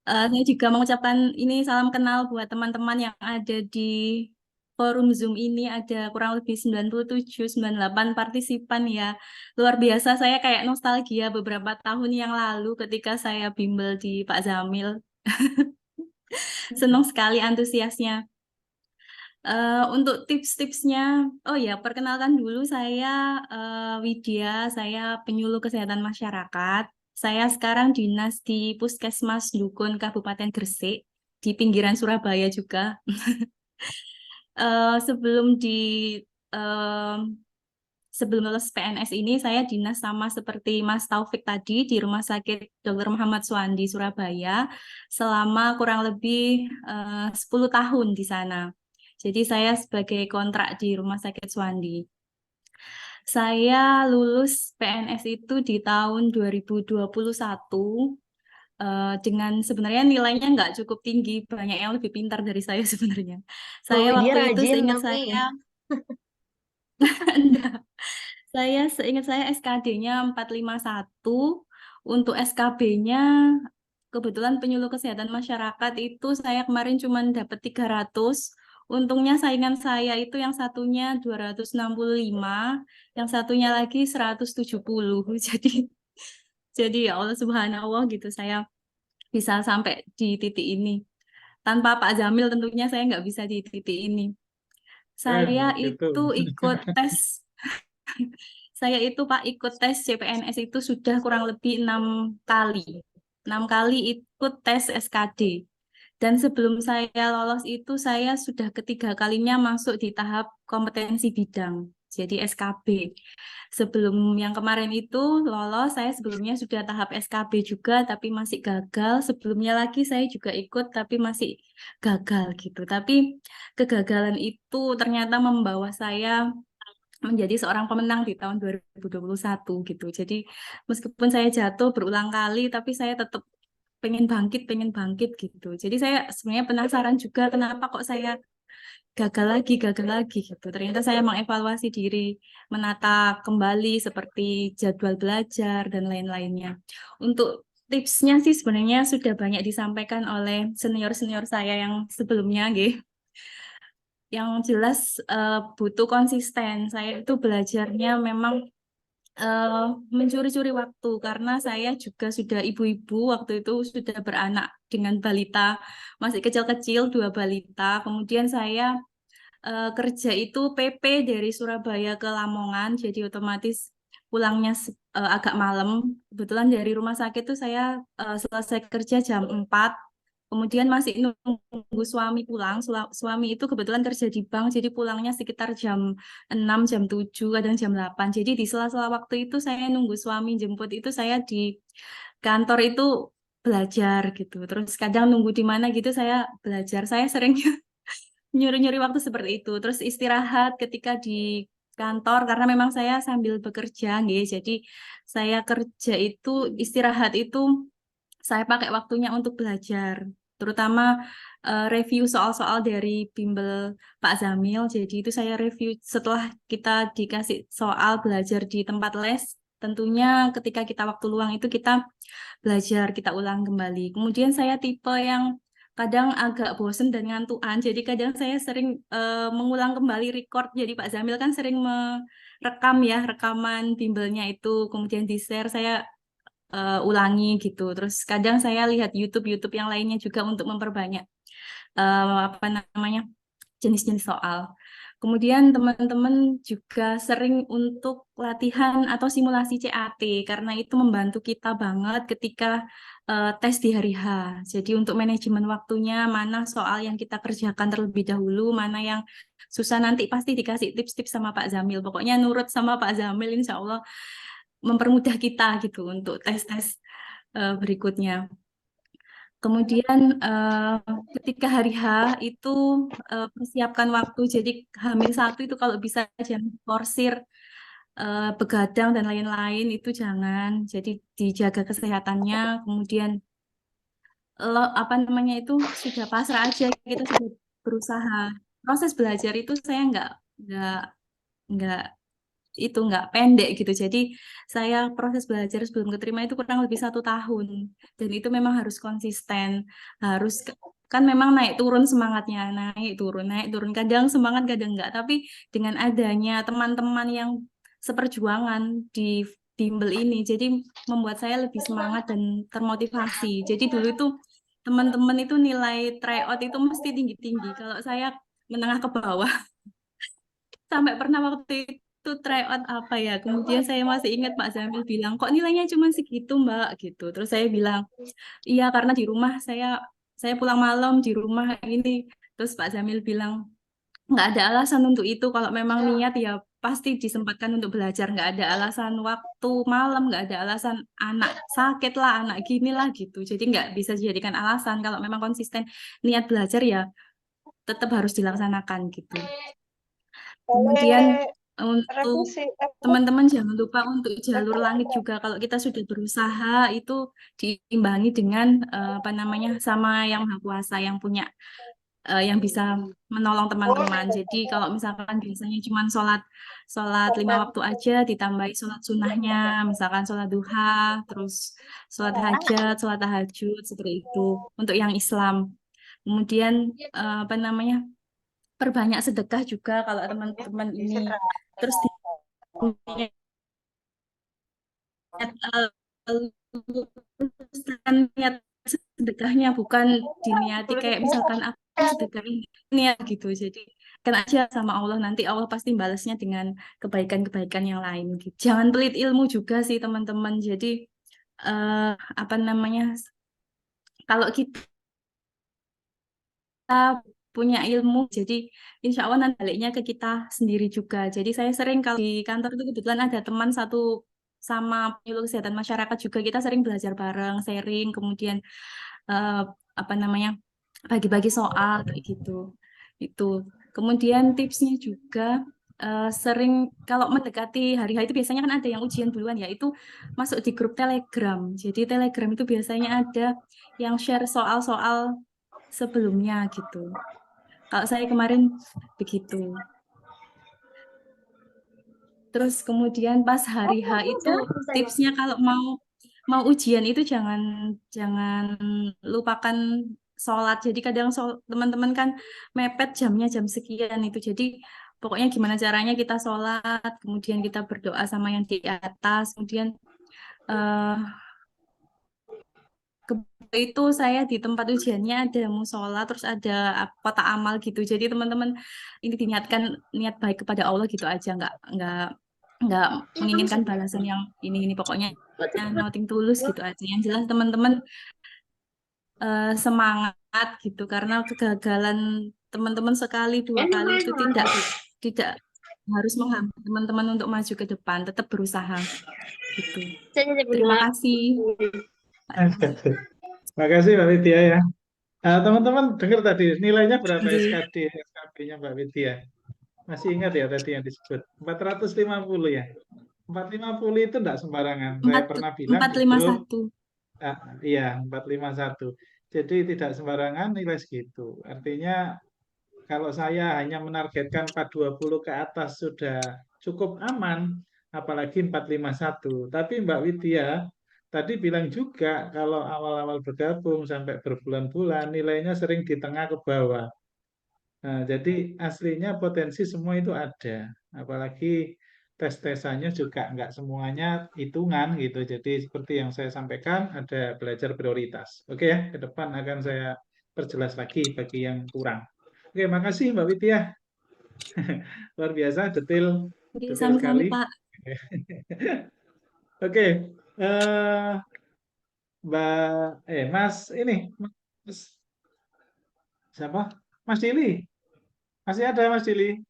Saya juga mengucapkan ini salam kenal buat teman-teman yang ada di forum Zoom ini. Ada kurang lebih 97-98 partisipan ya. Luar biasa, saya kayak nostalgia beberapa tahun yang lalu ketika saya bimbel di Pak Zamil. Senang sekali antusiasnya. Untuk tips-tipsnya, oh ya, perkenalkan dulu saya Widya, saya penyuluh kesehatan masyarakat. Saya sekarang dinas di Puskesmas Dukun Kabupaten Gresik, di pinggiran Surabaya juga. Sebelum eh, sebelum lulus PNS ini, saya dinas sama seperti Mas Taufik tadi di Rumah Sakit Dr. Muhammad Suwandi, Surabaya, selama kurang lebih 10 tahun di sana. Jadi saya sebagai kontrak di Rumah Sakit Suwandi. Saya lulus PNS itu di tahun 2021 dengan sebenarnya nilainya nggak cukup tinggi, banyak yang lebih pintar dari saya sebenarnya. Mbak Saya Widya waktu itu rajin seingat tapi saya, seingat saya SKD-nya 451, untuk SKB-nya kebetulan penyuluh kesehatan masyarakat itu saya kemarin cuma dapat 300. Untungnya saingan saya itu yang satunya 265, yang satunya lagi 170. Jadi ya Allah subhanallah gitu saya bisa sampai di titik ini. Tanpa Pak Jamil tentunya saya nggak bisa di titik ini. Saya Gitu. itu ikut tes Saya itu Pak ikut tes CPNS itu sudah kurang lebih 6 kali. 6 kali ikut tes SKD. Dan sebelum saya lolos itu saya sudah ketiga kalinya masuk di tahap kompetensi bidang. Jadi SKB. Sebelum yang kemarin itu lolos, saya sebelumnya sudah tahap SKB juga tapi masih gagal. Sebelumnya lagi saya juga ikut tapi masih gagal gitu. Tapi kegagalan itu ternyata membawa saya menjadi seorang pemenang di tahun 2021 gitu. Jadi meskipun saya jatuh berulang kali, tapi saya tetap pengen bangkit gitu. Jadi saya sebenarnya penasaran juga kenapa kok saya gagal lagi gitu. Ternyata saya mengevaluasi diri, menata kembali seperti jadwal belajar dan lain-lainnya. Untuk tipsnya sih sebenarnya sudah banyak disampaikan oleh senior-senior saya yang sebelumnya, gitu. Yang jelas butuh konsisten. Saya itu belajarnya memang mencuri-curi waktu karena saya juga sudah ibu-ibu waktu itu sudah beranak dengan balita masih kecil-kecil 2 balita. Kemudian saya kerja itu PP dari Surabaya ke Lamongan, jadi otomatis pulangnya agak malam. Kebetulan dari rumah sakit tuh saya selesai kerja jam 4. Kemudian masih nunggu suami pulang. Suami itu kebetulan kerja di bank, jadi pulangnya sekitar jam 6, jam 7, kadang jam 8. Jadi di sela-sela waktu itu saya nunggu suami jemput itu saya di kantor itu belajar gitu. Terus kadang nunggu di mana gitu saya belajar. Saya sering nyuri-nyuri waktu seperti itu. Terus istirahat ketika di kantor karena memang saya sambil bekerja, nggih. Jadi saya kerja itu istirahat itu saya pakai waktunya untuk belajar, terutama review soal-soal dari bimbel Pak Zamil. Jadi itu saya review setelah kita dikasih soal belajar di tempat les. Tentunya ketika kita waktu luang itu kita belajar, kita ulang kembali. Kemudian saya tipe yang kadang agak bosen dan ngantuan. Jadi kadang saya sering mengulang kembali record. Jadi Pak Zamil kan sering merekam ya, rekaman bimbelnya itu. Kemudian di-share, saya ulangi gitu. Terus kadang saya lihat YouTube yang lainnya juga untuk memperbanyak apa namanya jenis-jenis soal. Kemudian teman-teman juga sering untuk latihan atau simulasi CAT karena itu membantu kita banget ketika tes di hari H. Jadi untuk manajemen waktunya, mana soal yang kita kerjakan terlebih dahulu, mana yang susah nanti pasti dikasih tips-tips sama Pak Zamil. Pokoknya nurut sama Pak Zamil, insya Allah mempermudah kita gitu untuk tes-tes berikutnya. Kemudian ketika hari H itu persiapkan waktu. Jadi H-1 itu kalau bisa jangan forsir begadang dan lain-lain itu jangan. Jadi dijaga kesehatannya. Kemudian apa namanya itu sudah pasrah aja, kita sudah berusaha. Proses belajar itu saya nggak itu nggak pendek gitu. Jadi saya proses belajar sebelum keterima itu kurang lebih 1 tahun, dan itu memang harus konsisten, harus kan memang naik turun semangatnya, naik turun, kadang semangat kadang enggak, tapi dengan adanya teman-teman yang seperjuangan di bimbel ini, jadi membuat saya lebih semangat dan termotivasi. Jadi dulu itu teman-teman itu nilai tryout itu mesti tinggi-tinggi, kalau saya menengah ke bawah. Sampai pernah waktu itu tryout apa ya, kemudian saya masih ingat Pak Zamil bilang, kok nilainya cuma segitu Mbak gitu. Terus saya bilang, iya karena di rumah saya pulang malam di rumah ini. Terus Pak Zamil bilang, nggak ada alasan untuk itu, kalau memang niat ya pasti disempatkan untuk belajar, nggak ada alasan waktu malam, nggak ada alasan anak sakit lah, anak gini lah gitu. Jadi nggak bisa dijadikan alasan, kalau memang konsisten niat belajar ya tetap harus dilaksanakan gitu. Kemudian untuk teman-teman jangan lupa untuk jalur langit juga, kalau kita sudah berusaha itu diimbangi dengan apa namanya sama yang Maha Kuasa yang punya yang bisa menolong teman-teman. Jadi kalau misalkan biasanya cuma sholat 5 waktu aja, ditambahi sholat sunnahnya, misalkan sholat duha, terus sholat hajat, sholat tahajud, seperti itu untuk yang Islam. Kemudian apa namanya, perbanyak sedekah juga kalau teman-teman ini. Terus niat sedekahnya bukan diniati kayak misalkan aku sedekahin niat gitu. Jadi kan aja sama Allah, nanti Allah pasti balasnya dengan kebaikan-kebaikan yang lain gitu. Jangan pelit ilmu juga sih teman-teman. Jadi apa namanya, kalau kita punya ilmu, jadi insya Allah nanti baliknya ke kita sendiri juga. Jadi saya sering kalau di kantor itu kebetulan ada teman satu sama penyuluh kesehatan masyarakat juga, kita sering belajar bareng, sharing, kemudian apa namanya, bagi-bagi soal kayak gitu. Itu. Kemudian tipsnya juga sering kalau mendekati hari H itu biasanya kan ada yang ujian duluan ya, itu masuk di grup Telegram. Jadi Telegram itu biasanya ada yang share soal-soal sebelumnya gitu. Kalau saya kemarin begitu. Terus kemudian pas hari H itu tipsnya kalau mau ujian itu jangan lupakan sholat. Jadi kadang teman-teman kan mepet jamnya jam sekian itu. Jadi pokoknya gimana caranya kita sholat, kemudian kita berdoa sama yang di atas, kemudian itu saya di tempat ujiannya ada musola, terus ada kotak amal gitu. Jadi teman-teman ini diniatkan niat baik kepada Allah gitu aja, nggak menginginkan balasan yang ini pokoknya noting tulus gitu aja. Yang jelas teman-teman semangat gitu, karena kegagalan teman-teman sekali 2 kali itu tidak harus menghambat teman-teman untuk maju ke depan, tetap berusaha gitu. Terima kasih. Terima kasih Mbak Widya ya. Teman-teman dengar tadi nilainya berapa SKB-nya Mbak Widya? Masih ingat ya tadi yang disebut 450 ya? 450 itu enggak sembarangan. Saya pernah bilang 451. Iya, 451. Jadi tidak sembarangan nilai segitu. Artinya kalau saya hanya menargetkan 420 ke atas sudah cukup aman, apalagi 451. Tapi Mbak Widya tadi bilang juga kalau awal-awal bergabung sampai berbulan-bulan nilainya sering di tengah ke bawah. Nah, jadi aslinya potensi semua itu ada. Apalagi tes-tesannya juga nggak semuanya hitungan gitu. Jadi seperti yang saya sampaikan ada belajar prioritas. Oke ya, ke depan akan saya perjelas lagi bagi yang kurang. Oke, makasih Mbak Widya. Luar biasa, detail Oke, detail sama-sama sekali. Pak. Oke, Mas ini, Mas, siapa? Mas Dili, masih ada Mas Dili?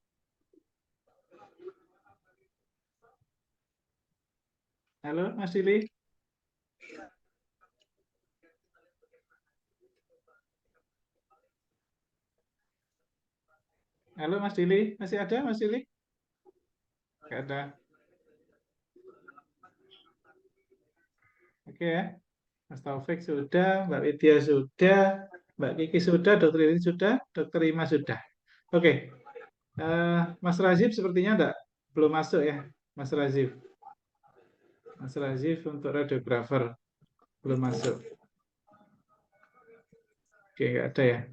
Halo, Mas Dili. Halo, Mas Dili, masih ada Mas Dili? Nggak ada. Oke ya, Mas Taufik sudah, Mbak Widya sudah, Mbak Kiki sudah, Dokter Lili sudah, Dokter Ima sudah. Oke, Mas Razif sepertinya belum masuk ya, Mas Razif. Mas Razif untuk radiografer belum masuk. Oke, nggak ada ya.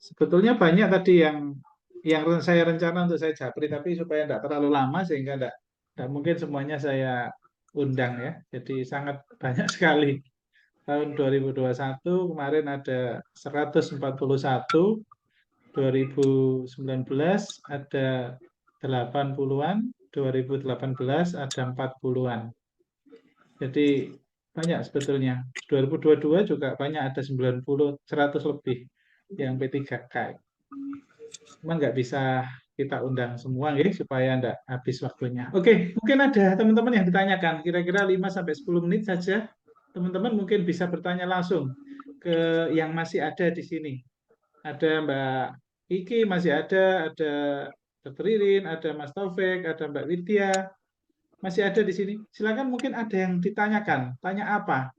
Sebetulnya banyak tadi yang saya rencana untuk saya japri, tapi supaya tidak terlalu lama sehingga tidak mungkin semuanya saya undang ya. Jadi sangat banyak sekali. Tahun 2021 kemarin ada 141, 2019 ada 80-an, 2018 ada 40-an. Jadi banyak sebetulnya. 2022 juga banyak, ada 90, 100 lebih yang P3K. Cuman nggak bisa kita undang semua ya, supaya nggak habis waktunya. Oke, mungkin ada teman-teman yang ditanyakan, kira-kira 5-10 menit saja. Teman-teman mungkin bisa bertanya langsung ke yang masih ada di sini. Ada Mbak Kiki, masih ada Dr. Ririn, ada Mas Taufik, ada Mbak Widya, masih ada di sini. Silakan, mungkin ada yang ditanyakan. Tanya apa?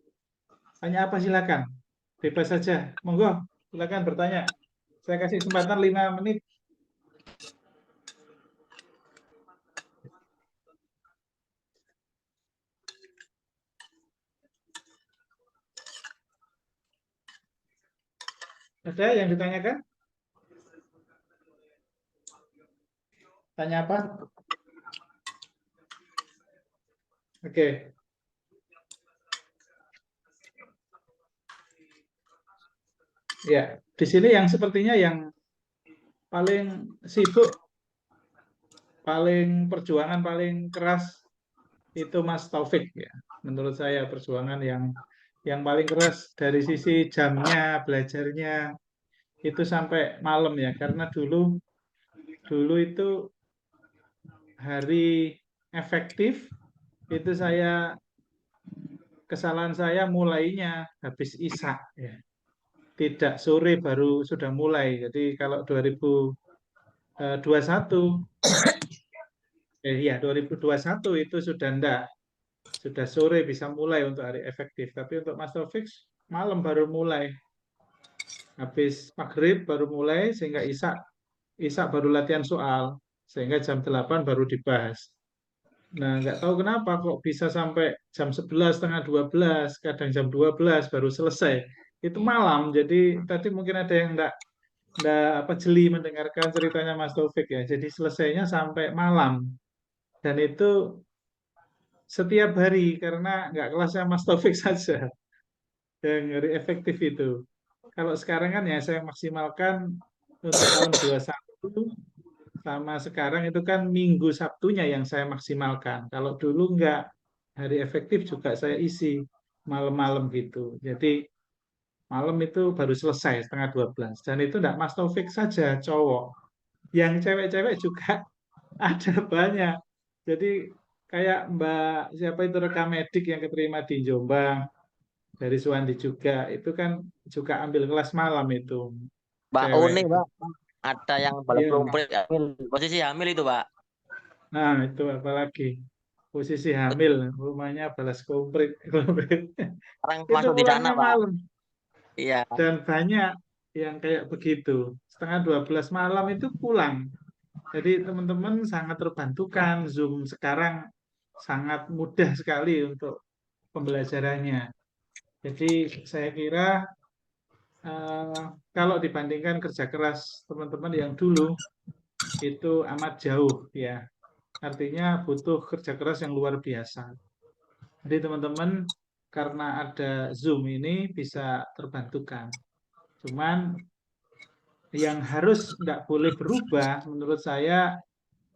Tanya apa silakan. Bebas saja. Monggo, silakan bertanya. Saya kasih kesempatan 5 menit. Ada yang ditanyakan? Tanya apa? Oke. Ya, di sini yang sepertinya yang paling sibuk, paling perjuangan paling keras itu Mas Taufik ya. Menurut saya perjuangan yang paling keras dari sisi jamnya, belajarnya itu sampai malam ya. Karena dulu itu hari efektif itu kesalahan saya mulainya habis Isya ya. Tidak sore baru sudah mulai. Jadi kalau 2021 2021 itu sudah sore bisa mulai untuk hari efektif. Tapi untuk Mas Taufik malam baru mulai. Habis maghrib baru mulai sehingga Isya baru latihan soal sehingga jam 8 baru dibahas. Nah, nggak tahu kenapa kok bisa sampai jam 11, setengah 12, kadang jam 12 baru selesai. Itu malam, jadi tadi mungkin ada yang nggak jeli mendengarkan ceritanya Mas Taufik ya. Jadi selesainya sampai malam. Dan itu setiap hari, karena nggak kelasnya Mas Taufik saja yang hari efektif itu. Kalau sekarang kan ya saya maksimalkan untuk tahun 21 sama sekarang itu kan Minggu Sabtunya yang saya maksimalkan. Kalau dulu enggak, hari efektif juga saya isi malam-malam gitu. Jadi malam itu baru selesai setengah 12. Dan itu enggak Mas Taufik saja, cowok. Yang cewek-cewek juga ada banyak. Jadi kayak Mbak siapa itu rekam medik yang keterima di Jombang, dari Suwandi juga, itu kan juga ambil kelas malam itu. Mbak Cewek Une, itu. Mbak, ada yang balas Iya. komplit hamil, posisi hamil itu, Pak. Nah, itu apalagi posisi hamil, rumahnya balas komplit. Sekarang Itu masuk di sana, pulangnya Pak. malam. Iya. Dan banyak yang kayak begitu. Setengah 12 malam itu pulang. Jadi teman-teman sangat terbantukan. Zoom sekarang sangat mudah sekali untuk pembelajarannya. Jadi saya kira kalau dibandingkan kerja keras teman-teman yang dulu, itu amat jauh ya. Artinya butuh kerja keras yang luar biasa. Jadi teman-teman karena ada Zoom ini bisa terbantukan. Cuman yang harus nggak boleh berubah menurut saya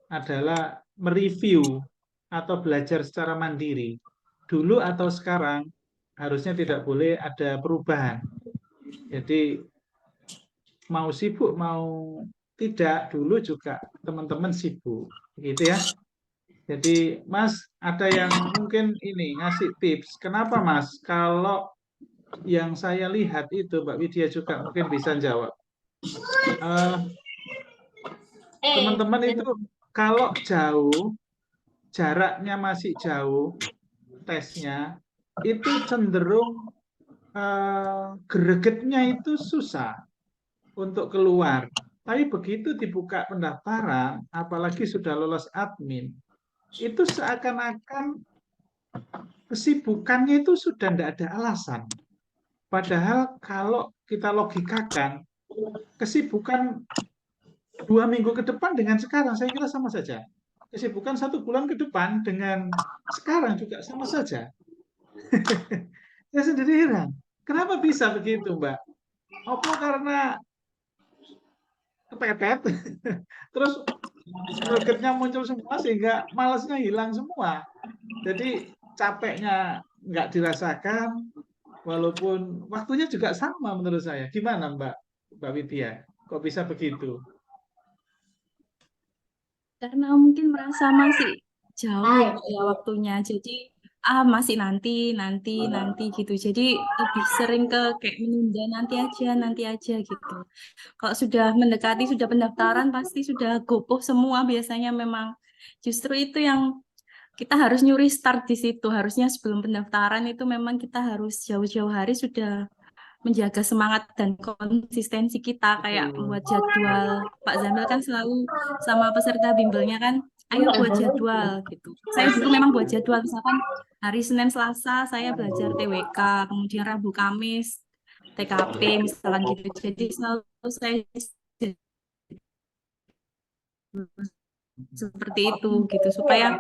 adalah mereview atau belajar secara mandiri. Dulu atau sekarang harusnya tidak boleh ada perubahan. Jadi mau sibuk mau tidak, dulu juga teman-teman sibuk, gitu ya. Jadi Mas ada yang mungkin ini ngasih tips. Kenapa Mas? Kalau yang saya lihat itu, Mbak Widya juga mungkin bisa jawab. Teman-teman itu kalau jauh, jaraknya masih jauh, tesnya itu cenderung gregetnya itu susah untuk keluar. Tapi begitu dibuka pendaftaran, apalagi sudah lolos admin, itu seakan-akan kesibukannya itu sudah tidak ada alasan. Padahal kalau kita logikakan, kesibukan 2 minggu ke depan dengan sekarang saya kira sama saja. Kesibukan 1 bulan ke depan dengan sekarang juga sama saja. Saya sendiri heran, kenapa bisa begitu, Mbak? Apa karena kepepet, terus gregetnya muncul semua sehingga malasnya hilang semua. Jadi capeknya nggak dirasakan, walaupun waktunya juga sama menurut saya. Gimana Mbak Widya? Kok bisa begitu? Karena mungkin merasa masih jauh ya Kak, ya waktunya. Jadi masih nanti gitu. Jadi lebih sering ke kayak menunda nanti aja gitu. Kalau sudah mendekati, sudah pendaftaran pasti sudah gopoh semua biasanya memang. Justru itu yang kita harus nyuri start di situ. Harusnya sebelum pendaftaran itu memang kita harus jauh-jauh hari sudah menjaga semangat dan konsistensi kita, kayak membuat jadwal. Pak Zamil kan selalu sama peserta bimbelnya kan, ayo buat jadwal gitu. Saya dulu memang buat jadwal, misalkan hari Senin Selasa saya belajar TWK, kemudian Rabu Kamis TKP misalkan gitu. Jadi selalu saya seperti itu gitu, supaya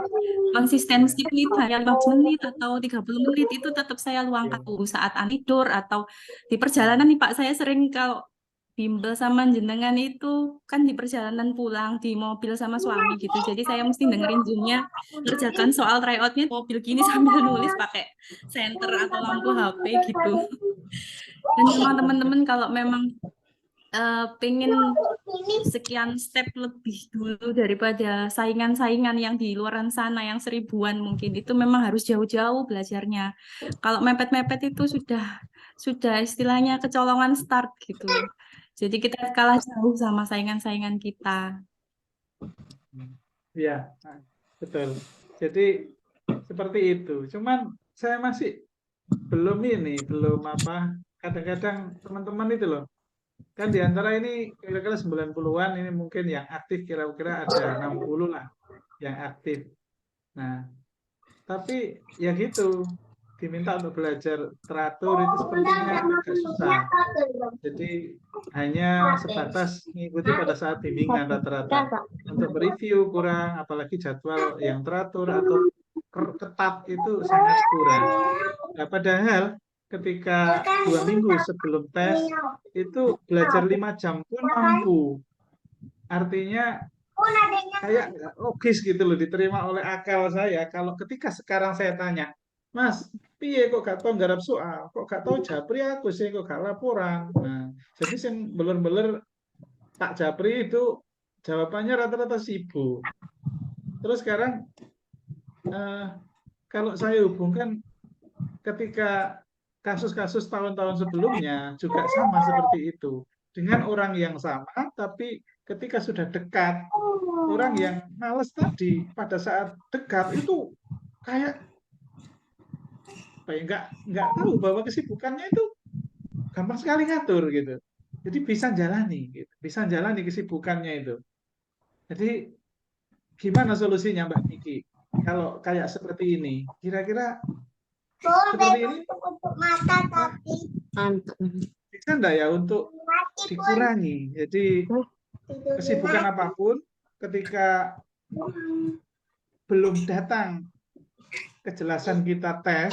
konsistensi itu hanya 15 menit atau 30 menit itu tetap saya luangkan saat tidur atau di perjalanan nih Pak. Saya sering kalau bimbel sama jenengan itu kan di perjalanan pulang di mobil sama suami gitu, jadi saya mesti dengerin Zoom-nya, ngerjakan soal tryout-nya mobil gini sambil nulis pakai senter atau lampu HP gitu. Dan memang teman-teman kalau memang pengen sekian step lebih dulu daripada saingan-saingan yang di luaran sana yang 1000-an mungkin, itu memang harus jauh-jauh belajarnya. Kalau mepet-mepet itu sudah istilahnya kecolongan start gitu. Jadi kita kalah jauh sama saingan-saingan kita. Iya, betul. Jadi seperti itu. Cuman saya masih belum apa, kadang-kadang teman-teman itu loh, kan di antara ini kira-kira 90-an ini mungkin yang aktif kira-kira ada 60 lah yang aktif. Nah, tapi ya gitu, diminta untuk belajar teratur itu sepertinya agak susah. Jadi hanya sebatas mengikuti pada saat bimbingan rata-rata. Untuk mereview kurang, apalagi jadwal yang teratur atau ketat itu sangat kurang. Nah, padahal ketika 2 minggu sebelum tes itu belajar 5 jam pun mampu. Artinya kayak nggak logis gitu loh, diterima oleh akal saya. Kalau ketika sekarang saya tanya, Mas, piye kok gak tau nggarap soal, kok gak tau japri aku sih, kok gak laporan. Nah, jadi sing beler-beler tak japri itu jawabannya rata-rata sibuk. Terus sekarang kalau saya hubungkan ketika kasus-kasus tahun-tahun sebelumnya juga sama seperti itu. Dengan orang yang sama, tapi ketika sudah dekat, orang yang males tadi pada saat dekat itu kayak nggak tahu bahwa kesibukannya itu gampang sekali ngatur gitu. Jadi bisa jalani, gitu. Bisa jalani kesibukannya itu. Jadi gimana solusinya Mbak Niki? Kalau kayak seperti ini, kira-kira seperti ini bisa enggak ya untuk dikurangi? Jadi kesibukan apapun ketika belum datang kejelasan kita tes,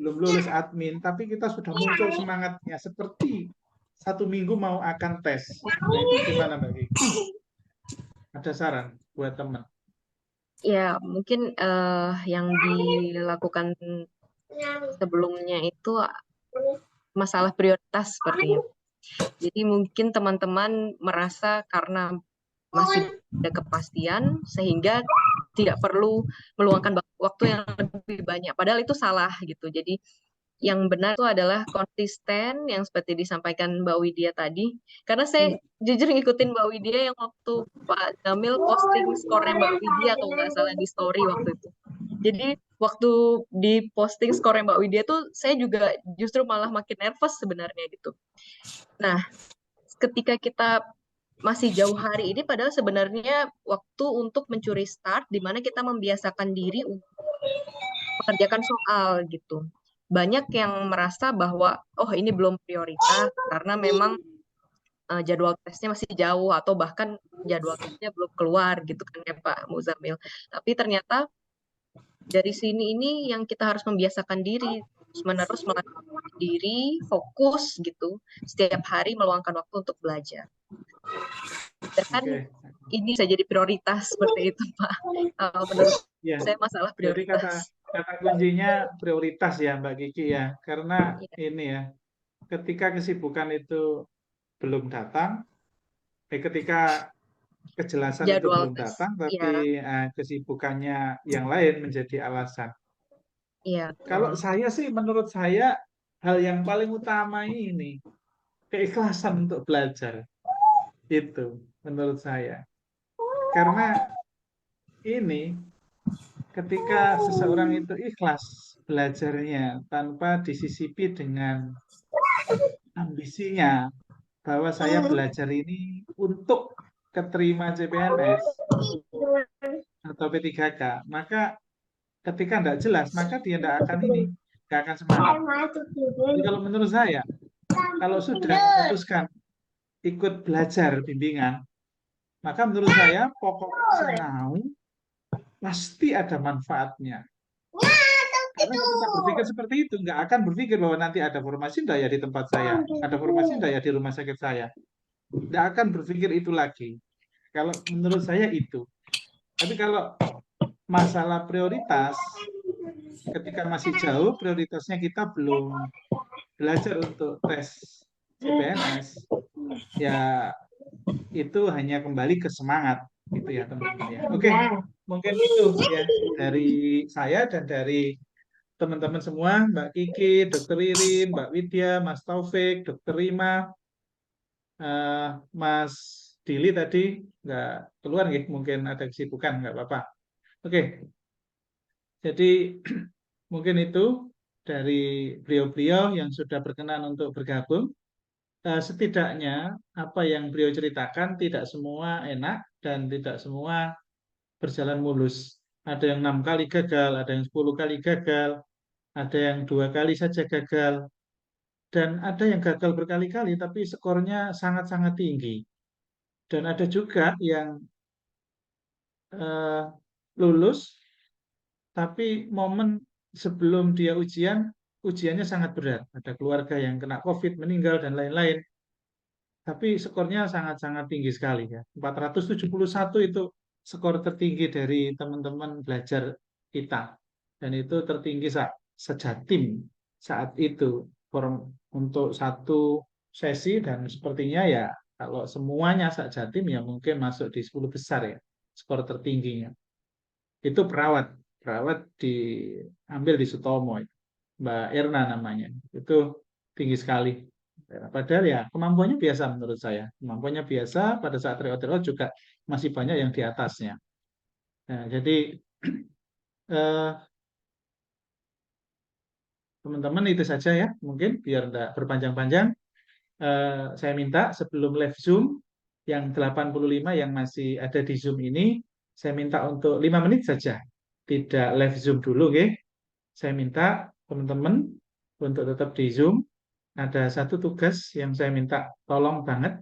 belum lulus admin, tapi kita sudah muncul semangatnya seperti 1 minggu mau akan tes. Nah, itu gimana Mbak Kiki? Ada saran buat teman? Ya, mungkin yang dilakukan sebelumnya itu masalah prioritas sepertinya. Jadi mungkin teman-teman merasa karena masih ada kepastian sehingga tidak perlu meluangkan waktu yang lebih banyak. Padahal itu salah gitu. Jadi yang benar itu adalah konsisten yang seperti disampaikan Mbak Widya tadi. Karena saya jujur ngikutin Mbak Widya yang waktu Pak Jamil posting skornya Mbak Widya kalau nggak salah di story waktu itu. Jadi waktu di posting skornya Mbak Widya tuh saya juga justru malah makin nervous sebenarnya gitu. Nah, ketika kita masih jauh hari ini padahal sebenarnya waktu untuk mencuri start di mana kita membiasakan diri untuk mengerjakan soal gitu. Banyak yang merasa bahwa oh ini belum prioritas karena memang jadwal tesnya masih jauh atau bahkan jadwal tesnya belum keluar gitu kan ya Pak Muzamil. Tapi ternyata dari sini ini yang kita harus membiasakan diri terus-menerus melatih diri, fokus gitu, setiap hari meluangkan waktu untuk belajar. Dan ini bisa jadi prioritas seperti itu Pak. Menurut saya masalah prioritas. Jadi kata kuncinya prioritas ya Mbak Kiki ya, karena ini ya, ketika kesibukan itu belum datang, ketika kejelasan itu belum datang, tapi kesibukannya yang lain menjadi alasan. Iya. Kalau saya sih, menurut saya hal yang paling utama ini keikhlasan untuk belajar. Itu menurut saya. Karena ini ketika seseorang itu ikhlas belajarnya tanpa disisipi dengan ambisinya bahwa saya belajar ini untuk keterima CPNS atau P3K, maka ketika tidak jelas, maka dia tidak akan tidak akan semangat. Jadi kalau menurut saya, kalau sudah memutuskan ikut belajar bimbingan, maka menurut saya pokok sinau pasti ada manfaatnya. Karena ketika berpikir seperti itu, nggak akan berpikir bahwa nanti ada formasi tidak ya di tempat saya, ada formasi tidak ya di rumah sakit saya. Nggak akan berpikir itu lagi. Kalau menurut saya itu. Tapi kalau masalah prioritas, ketika masih jauh, prioritasnya kita belum belajar untuk tes CPNS, ya itu hanya kembali ke semangat, gitu ya teman-teman ya. Oke, mungkin itu ya dari saya dan dari teman-teman semua, Mbak Kiki, Dr. Ririn, Mbak Widya, Mas Taufik, Dr. Rima, Mas Dili tadi nggak keluar nih, mungkin ada kesibukan, nggak apa-apa. Oke, jadi mungkin itu dari beliau-beliau yang sudah berkenan untuk bergabung. Setidaknya apa yang beliau ceritakan tidak semua enak dan tidak semua berjalan mulus. Ada yang 6 kali gagal, ada yang 10 kali gagal, ada yang 2 kali saja gagal, dan ada yang gagal berkali-kali tapi skornya sangat-sangat tinggi. Dan ada juga yang lulus tapi momen sebelum dia ujiannya sangat berat. Ada keluarga yang kena COVID, meninggal, dan lain-lain. Tapi skornya sangat-sangat tinggi sekali ya. 471 itu skor tertinggi dari teman-teman belajar kita. Dan itu tertinggi sejatim saat itu untuk satu sesi, dan sepertinya ya kalau semuanya sejatim ya mungkin masuk di 10 besar ya skor tertingginya. Itu perawat diambil di Sutomo, Mbak Erna namanya. Itu tinggi sekali. Padahal ya kemampuannya biasa menurut saya. Kemampuannya biasa, pada saat tryout juga masih banyak yang di atasnya. Nah, jadi teman-teman itu saja ya, mungkin biar tidak berpanjang-panjang. Saya minta sebelum live Zoom yang 85 yang masih ada di Zoom ini, saya minta untuk 5 menit saja. Tidak live Zoom dulu, oke? Saya minta teman-teman untuk tetap di Zoom. Ada satu tugas yang saya minta tolong banget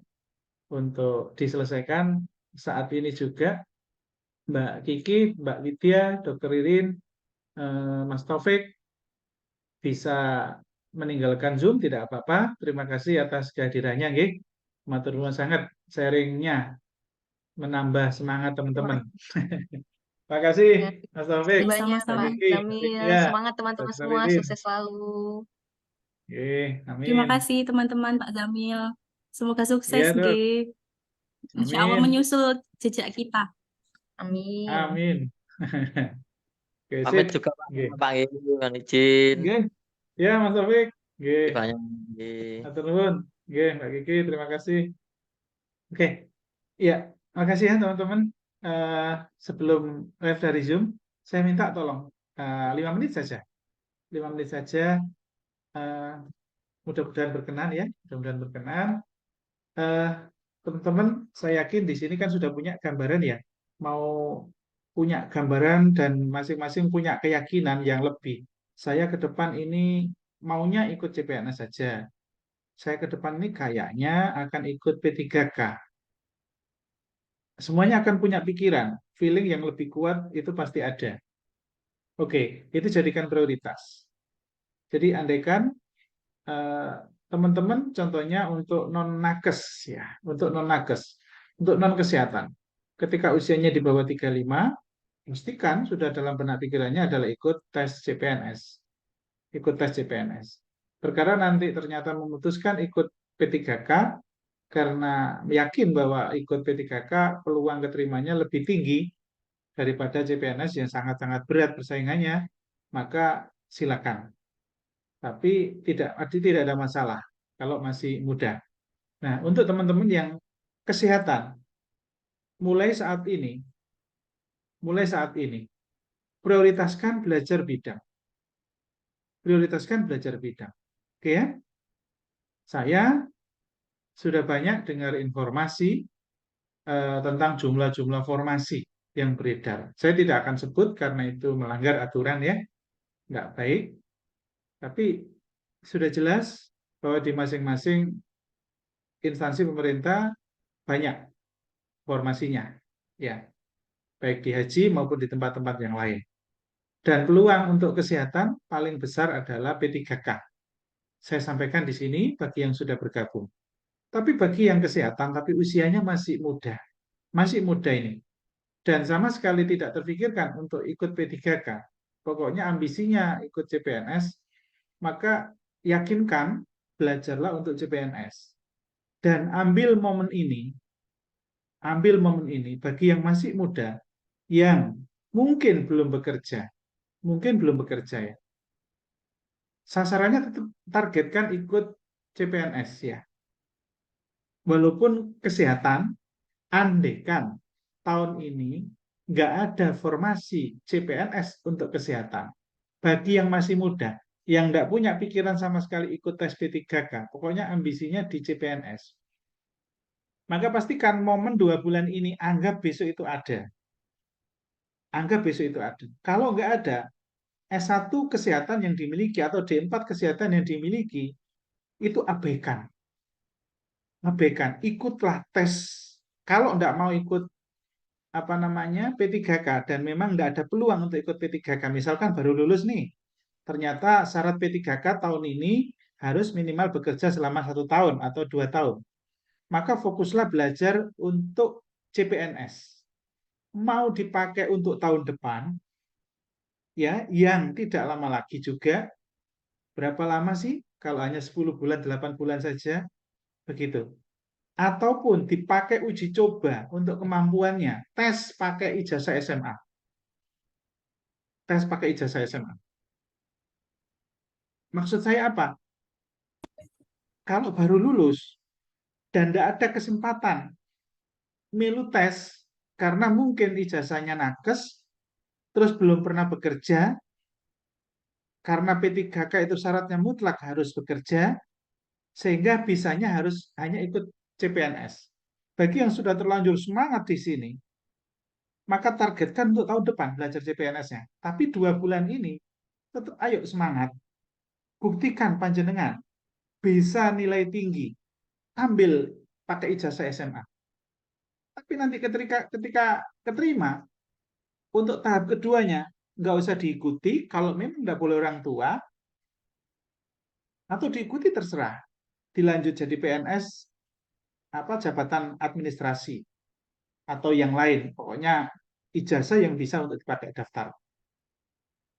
untuk diselesaikan saat ini juga. Mbak Kiki, Mbak Widya, Dr. Ririn, Mas Taufik bisa meninggalkan Zoom tidak apa-apa. Terima kasih atas kehadirannya, nggih. Matur nuwun sangat sharingnya, menambah semangat Terima teman-teman. kasih. Terima kasih, Ya, Mas terima Taufik, kasih Ya, banyak Mbak sama-sama. Pak Kiki, Mbak Kiki, Jamil. ya, Semangat Pak teman-teman semua, Jamaludin. sukses selalu. Oke, Terima amin. kasih teman-teman Pak Jamil. Semoga Iya, sukses, Dok. nggih. Insya Allah Amin. menyusul jejak kita. Amin. Amin. Oke, Pamit sip. juga Nggih. Pak Giri, mohon izin. Nggih. Ya, Mas Taufik. Nggih. Banyak. Nggih. Matur nuwun. Nggih, Mbak Kiki, terima kasih. Oke. Iya, makasih ya teman-teman. Eh, Sebelum live dari Zoom, saya minta tolong 5 menit saja. 5 menit saja. eh, Mudah-mudahan berkenan ya. Mudah-mudahan berkenan. Eh, Teman-teman, saya yakin di sini kan sudah punya gambaran ya. Mau punya gambaran dan masing-masing punya keyakinan yang lebih. Saya ke depan ini maunya ikut CPNS saja. Saya ke depan ini kayaknya akan ikut P3K. Semuanya akan punya pikiran, feeling yang lebih kuat itu pasti ada. Oke, itu jadikan prioritas. Jadi andaikan eh, teman-teman contohnya untuk non nakes ya, untuk non nakes, untuk non kesehatan. Ketika usianya di bawah 35, pastikan sudah dalam benak pikirannya adalah ikut tes CPNS. Ikut tes CPNS. Perkara nanti ternyata memutuskan ikut P3K karena yakin bahwa ikut P3K peluang keterimanya lebih tinggi daripada CPNS yang sangat-sangat berat persaingannya, maka silakan. Tapi tidak ada masalah kalau masih muda. Nah, untuk teman-teman yang kesehatan, mulai saat ini, prioritaskan belajar bidang. Prioritaskan belajar bidang. Oke ya? Saya sudah banyak dengar informasi tentang jumlah-jumlah formasi yang beredar. Saya tidak akan sebut karena itu melanggar aturan ya, nggak baik. Tapi sudah jelas bahwa di masing-masing instansi pemerintah banyak formasinya, ya, baik di haji maupun di tempat-tempat yang lain. Dan peluang untuk kesehatan paling besar adalah P3K. Saya sampaikan di sini bagi yang sudah bergabung. Tapi bagi yang kesehatan, tapi usianya masih muda ini, dan sama sekali tidak terfikirkan untuk ikut P3K, pokoknya ambisinya ikut CPNS, maka yakinkan belajarlah untuk CPNS. Dan ambil momen ini bagi yang masih muda, yang mungkin belum bekerja ya. Sasarannya tetap targetkan ikut CPNS ya. Walaupun kesehatan, andaikan tahun ini nggak ada formasi CPNS untuk kesehatan, bagi yang masih muda, yang nggak punya pikiran sama sekali ikut tes P3K, pokoknya ambisinya di CPNS, maka pastikan momen 2 bulan ini anggap besok itu ada. Anggap besok itu ada. Kalau nggak ada, S1 kesehatan yang dimiliki atau D4 kesehatan yang dimiliki, itu abaikan. Abaikan. Ikutlah tes. Kalau nggak mau ikut P3K dan memang nggak ada peluang untuk ikut P3K, misalkan baru lulus nih, ternyata syarat P3K tahun ini harus minimal bekerja selama 1 tahun atau 2 tahun, maka fokuslah belajar untuk CPNS. Mau dipakai untuk tahun depan, ya, yang tidak lama lagi juga. Berapa lama sih? Kalau hanya 10 bulan, 8 bulan saja, begitu. Ataupun dipakai uji coba untuk kemampuannya, tes pakai ijazah SMA. Tes pakai ijazah SMA. Maksud saya apa? Kalau baru lulus dan tidak ada kesempatan milu tes karena mungkin ijazahnya nakes, terus belum pernah bekerja, karena P3K itu syaratnya mutlak harus bekerja, sehingga bisanya harus hanya ikut CPNS. Bagi yang sudah terlanjur semangat di sini, maka targetkan untuk tahun depan belajar CPNS-nya. Tapi 2 bulan ini, tetap ayo semangat. Buktikan panjenengan bisa nilai tinggi. Ambil pakai ijazah SMA. Tapi nanti ketika keterima, untuk tahap keduanya, nggak usah diikuti. Kalau memang nggak boleh orang tua, atau diikuti terserah, dilanjut jadi PNS jabatan administrasi atau yang lain, pokoknya ijazah yang bisa untuk dipakai daftar.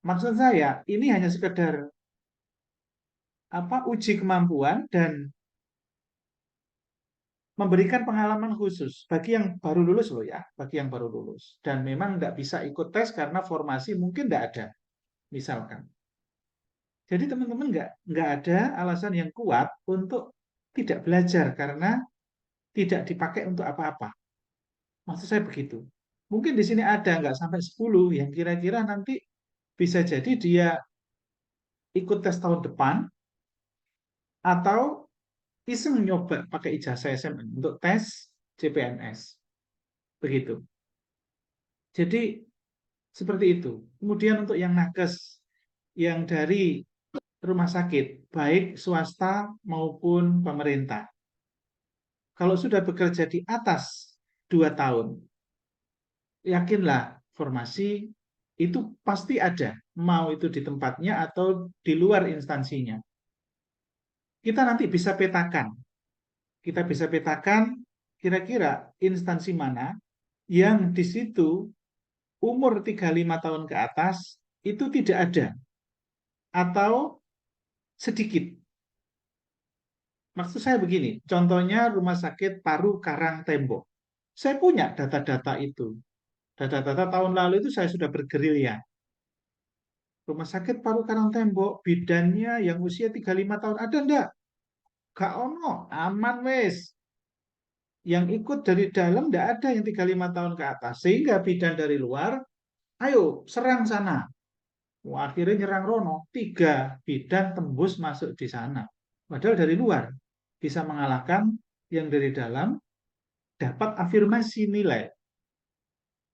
Maksud saya ini hanya sekedar uji kemampuan dan memberikan pengalaman khusus bagi yang baru lulus loh ya, bagi yang baru lulus dan memang nggak bisa ikut tes karena formasi mungkin nggak ada, misalkan. Jadi teman-teman nggak ada alasan yang kuat untuk tidak belajar karena tidak dipakai untuk apa-apa. Maksud saya begitu. Mungkin di sini ada nggak sampai 10 yang kira-kira nanti bisa jadi dia ikut tes tahun depan atau iseng nyoba pakai ijazah SMN untuk tes CPNS. Begitu. Jadi seperti itu. Kemudian untuk yang nakes, yang dari rumah sakit, baik swasta maupun pemerintah. Kalau sudah bekerja di atas 2 tahun, yakinlah formasi itu pasti ada, mau itu di tempatnya atau di luar instansinya. Kita nanti bisa petakan. Kita bisa petakan kira-kira instansi mana yang di situ umur 35 tahun ke atas itu tidak ada atau sedikit. Maksud saya begini, contohnya Rumah Sakit Paru Karang Tembok. Saya punya data-data itu. Data-data tahun lalu itu saya sudah bergerilya. Rumah Sakit Paru Karang Tembok, bidannya yang usia 35 tahun ada enggak? Gak ono, aman wes. Yang ikut dari dalam enggak ada yang 35 tahun ke atas. Sehingga bidan dari luar, ayo serang sana. Wah, akhirnya nyerang Rono, 3 bidan tembus masuk di sana. Padahal dari luar bisa mengalahkan yang dari dalam, dapat afirmasi nilai.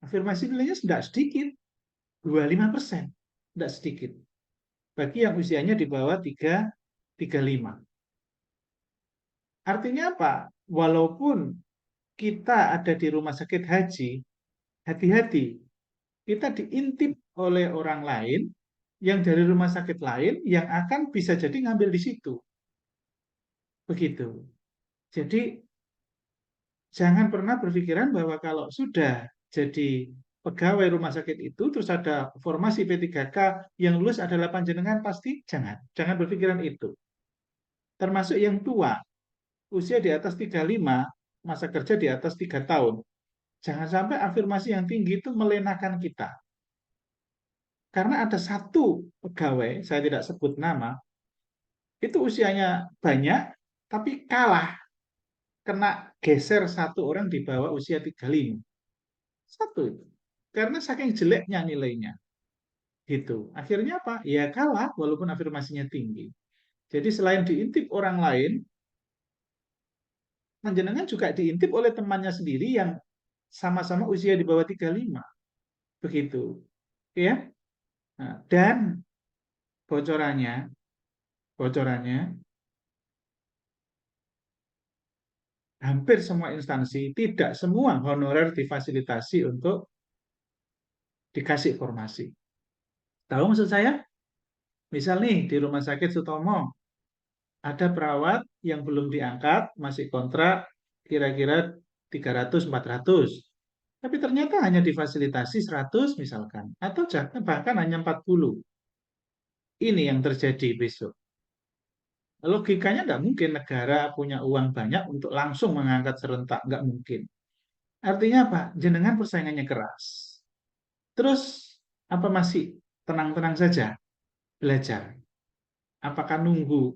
Afirmasi nilainya tidak sedikit, 25%, tidak sedikit. Bagi yang usianya di bawah 35. Artinya apa? Walaupun kita ada di rumah sakit haji, hati-hati. Kita diintip oleh orang lain yang dari rumah sakit lain yang akan bisa jadi ngambil di situ. Begitu. Jadi jangan pernah berpikiran bahwa kalau sudah jadi pegawai rumah sakit itu terus ada formasi P3K yang lulus adalah panjenengan, pasti jangan berpikiran itu. Termasuk yang tua, usia di atas 35, masa kerja di atas 3 tahun. Jangan sampai afirmasi yang tinggi itu melenakan kita. Karena ada satu pegawai, saya tidak sebut nama, itu usianya banyak, tapi kalah. Kena geser satu orang di bawah usia 35. Satu itu. Karena saking jeleknya nilainya. Gitu. Akhirnya apa? Ya kalah walaupun afirmasinya tinggi. Jadi selain diintip orang lain, panjenengan juga diintip oleh temannya sendiri yang sama-sama usia di bawah 35. Begitu. Ya. Nah, dan bocorannya hampir semua instansi, tidak semua honorer difasilitasi untuk dikasih formasi. Tahu maksud saya? Misal nih di Rumah Sakit Sutomo, ada perawat yang belum diangkat, masih kontrak kira-kira 300-400. Tapi ternyata hanya difasilitasi 100 misalkan. Atau bahkan hanya 40. Ini yang terjadi besok. Logikanya nggak mungkin negara punya uang banyak untuk langsung mengangkat serentak. Nggak mungkin. Artinya apa? Jenengan persaingannya keras. Terus apa masih tenang-tenang saja belajar? Apakah nunggu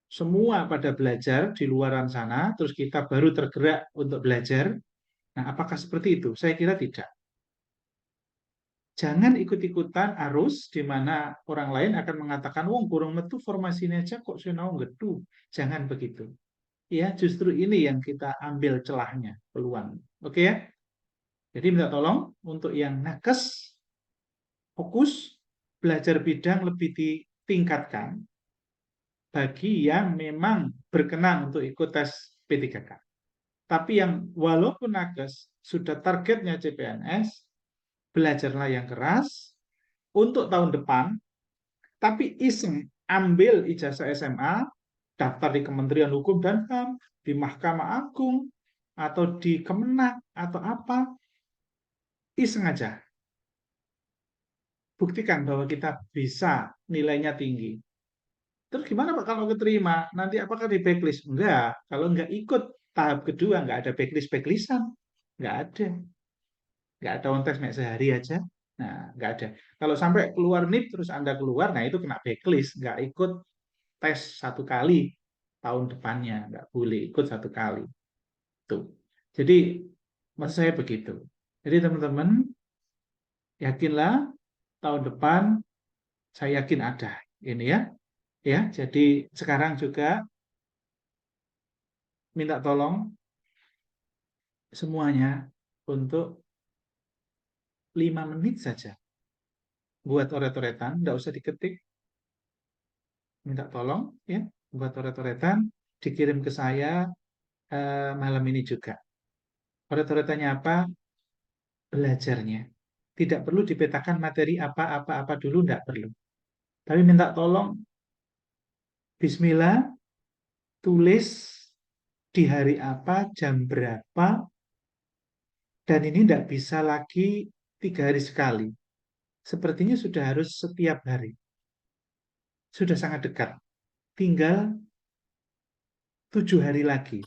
semua pada belajar di luaran sana, terus kita baru tergerak untuk belajar? Nah, apakah seperti itu? Saya kira tidak. Jangan ikut-ikutan arus di mana orang lain akan mengatakan, wong kurang metu formasinya aja kok sinau gedu. Jangan begitu. Ya, justru ini yang kita ambil celahnya, peluang. Oke ya? Jadi minta tolong untuk yang nakes, fokus belajar bidang lebih ditingkatkan bagi yang memang berkenan untuk ikut tes P3K. Tapi yang walaupun nakes sudah targetnya CPNS, belajarlah yang keras untuk tahun depan, tapi iseng ambil ijazah SMA, daftar di Kementerian Hukum dan HAM, di Mahkamah Agung, atau di Kemenak, atau apa, iseng aja. Buktikan bahwa kita bisa, nilainya tinggi. Terus gimana Pak kalau keterima? Nanti apakah di backlist? Enggak. Kalau enggak ikut tahap kedua, enggak ada backlistan. Enggak ada. Enggak ada on test sehari aja. Nah, enggak ada. Kalau sampai keluar NIP terus Anda keluar, nah itu kena backlist. Enggak ikut tes 1 kali tahun depannya. Enggak boleh ikut 1 kali. Tuh. Jadi, maksud saya begitu. Jadi teman-teman, yakinlah tahun depan saya yakin ada. Ini ya. Ya, jadi sekarang juga minta tolong semuanya untuk 5 menit saja buat oret-oretan, enggak usah diketik. Minta tolong ya, buat oret-oretan dikirim ke saya malam ini juga. Oret-oretannya apa? Belajarnya. Tidak perlu dipetakan materi apa dulu, enggak perlu. Tapi minta tolong bismillah tulis di hari apa, jam berapa, dan ini tidak bisa lagi 3 hari sekali. Sepertinya sudah harus setiap hari. Sudah sangat dekat. Tinggal 7 hari lagi.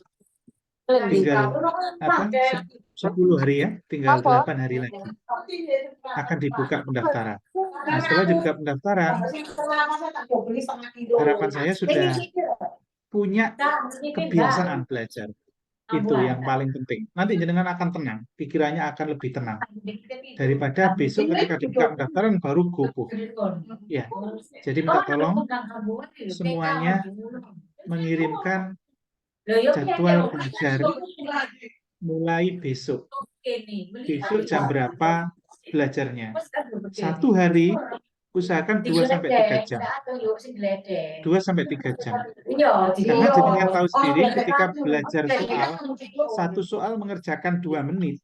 Tinggal 10 hari ya, tinggal 8 hari lagi. Akan dibuka pendaftaran. Nah, setelah dibuka pendaftaran, harapan saya sudah punya kebiasaan belajar. Itu yang paling penting. Nanti jenengan akan tenang, pikirannya akan lebih tenang. Daripada besok ketika dibuka pendaftaran baru gopoh. Ya, jadi minta tolong semuanya mengirimkan jadwal belajar mulai besok. Besok jam berapa belajarnya? 1 hari usahakan 2-3 jam. 2-3 jam. Karena jenengan tahu sendiri ketika belajar soal, 1 soal mengerjakan 2 menit.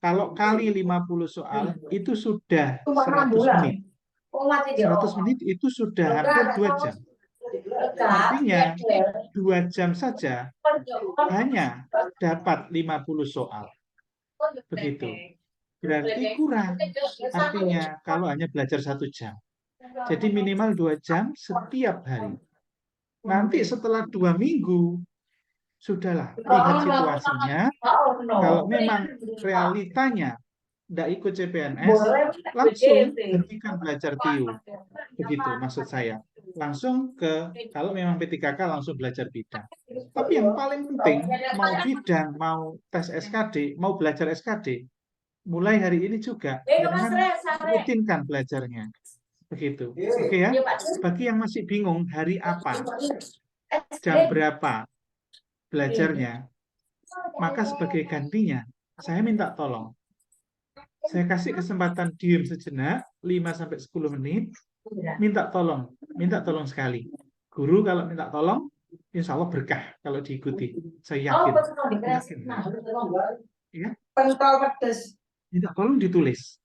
Kalau kali 50 soal itu sudah 100 menit. 100 menit itu sudah hampir 2 jam. Artinya 2 jam saja hanya dapat 50 soal. Begitu. Berarti kurang. Artinya kalau hanya belajar 1 jam. Jadi minimal 2 jam setiap hari. Nanti setelah 2 minggu, sudahlah, lihat situasinya. Kalau memang realitanya tidak ikut CPNS, langsung hentikan belajar TIU. Begitu maksud saya. Langsung ke, kalau memang P3K langsung belajar bidang. Tapi yang paling penting, mau bidang, mau tes SKD, mau belajar SKD, mulai hari ini juga jangan rutinkan belajarnya. Begitu. Oke ya. Bagi yang masih bingung hari apa, jam berapa belajarnya, maka sebagai gantinya saya minta tolong. Saya kasih kesempatan diem sejenak 5-10 menit, minta tolong sekali. Guru kalau minta tolong, insya Allah berkah kalau diikuti. Saya yakin. Ya. Minta tolong ditulis.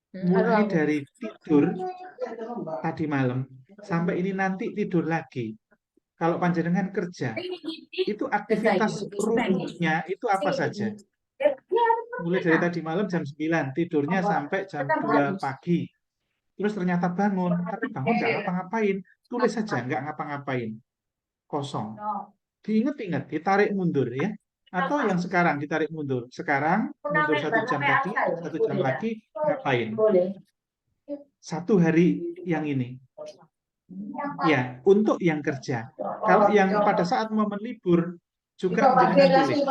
Mulai dari tidur tadi malam sampai ini nanti tidur lagi. Kalau panjenengan kerja, itu aktivitas rutinnya itu apa saja? Mulai dari tadi malam jam 9, tidurnya sampai jam 2 pagi. Terus ternyata bangun, tapi bangun nggak ngapa-ngapain. Tulis saja, nggak ngapa-ngapain. Kosong. Diingat-ingat, ditarik mundur ya. Atau yang sekarang ditarik mundur. Sekarang mundur 1 jam tadi, 1 jam lagi ngapain? 1 hari yang ini. Ya, untuk yang kerja. Kalau yang pada saat momen libur juga panjenengan tulis.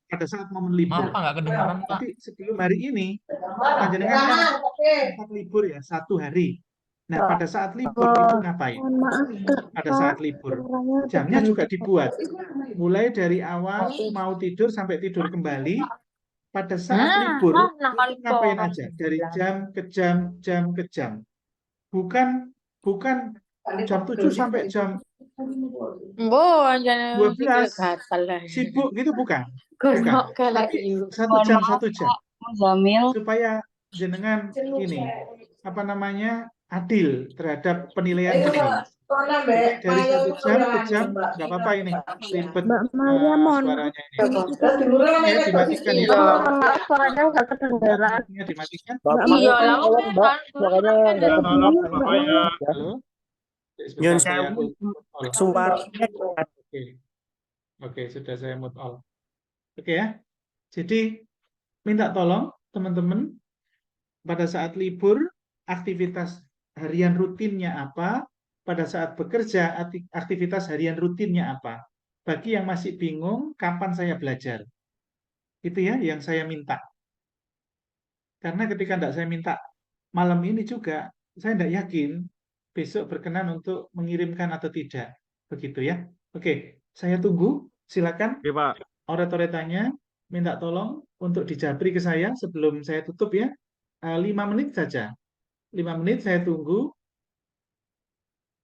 Pada saat momen libur. Maaf, Pak, nggak kedengaran, Pak. Tapi sebelum hari ini panjenengan kan sempat libur ya 1 hari. Nah, pada saat libur itu ngapain? Pada saat libur. Jamnya juga dibuat. Mulai dari awal mau tidur sampai tidur kembali. Pada saat libur itu ngapain aja? Dari jam ke jam, jam ke jam. Bukan jam 7 sampai jam 12 sibuk gitu, bukan. Tapi 1 jam, 1 jam. Supaya jenengan ini apa namanya adil terhadap penilaian ini. Jadi dari 1 jam ke jam nggak apa-apa ini ribet Mbak Maria, mohon maaf, suaranya ini. ini Ya dimatikan ya. maaf, suaranya nggak kedengeran. Ya dimatikan. Mbak Iya Maria, lah, tolong, Mbak. makanya nggak Halo, kedengeran, Mbak Maria. halo. Nyun Sebentar saya sewu mute all. suaranya Oke, oke sudah saya mute all. Oke ya. Jadi minta tolong teman-teman pada saat libur aktivitas harian rutinnya apa, pada saat bekerja aktivitas harian rutinnya apa. Bagi yang masih bingung kapan saya belajar, itu ya yang saya minta. Karena ketika tidak saya minta malam ini juga, saya tidak yakin besok berkenan untuk mengirimkan atau tidak. Begitu ya. Oke, saya tunggu. Silakan Oke, Pak. oret-oretannya minta tolong untuk dijabri ke saya sebelum saya tutup ya. 5 menit saja. 5 menit saya tunggu.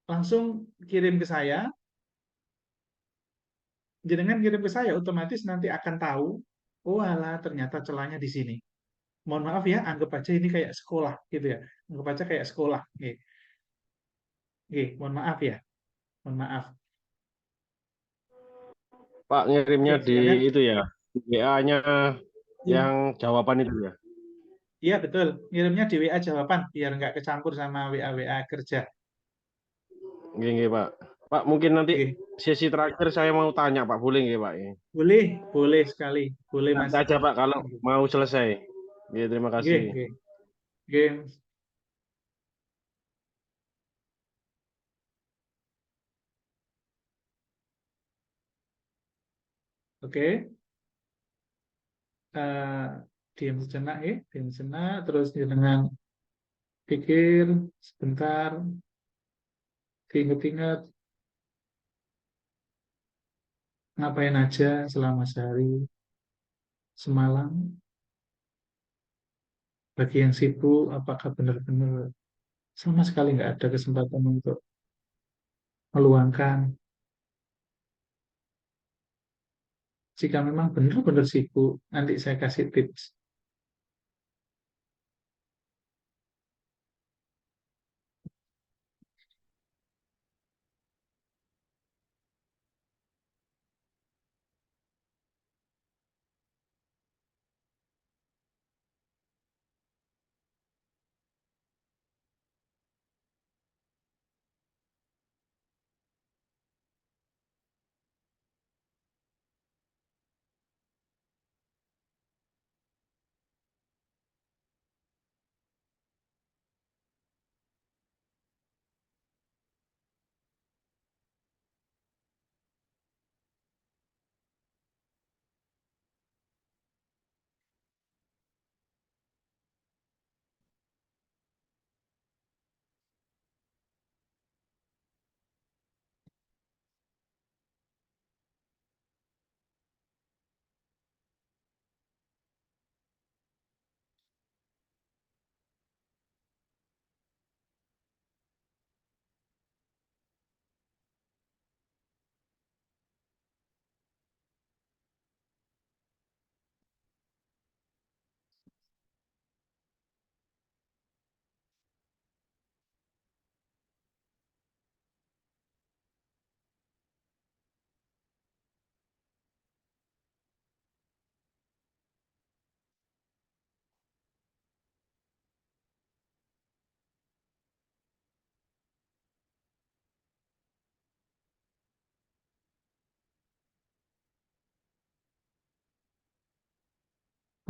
Langsung kirim ke saya. Jenengan kirim ke saya, otomatis nanti akan tahu, oh alah ternyata celahnya di sini. Mohon maaf ya, anggap aja ini kayak sekolah gitu ya. Anggap aja kayak sekolah. Oke, mohon maaf ya. Mohon maaf. Pak ngirimnya Oke, di silakan. itu ya, WA-nya Ya, yang jawaban itu ya. iya betul. Ngirimnya di WA jawaban biar nggak kecampur sama WA kerja. Nggih, Pak. Pak, mungkin nanti Oke, sesi terakhir saya mau tanya, Pak. Boleh nggih, Pak? boleh, boleh sekali. Boleh Nanti Mas. aja, Pak, kalau mau selesai. Nggih, terima Oke, kasih. oke. Oke, oke. Diam sejenak ya, diam sejenak. Terus dengan pikir sebentar, diingat-ingat ngapain aja selama sehari semalam. Bagi yang sibuk, apakah benar-benar sama sekali nggak ada kesempatan untuk meluangkan? Jika memang benar-benar sibuk, nanti saya kasih tips.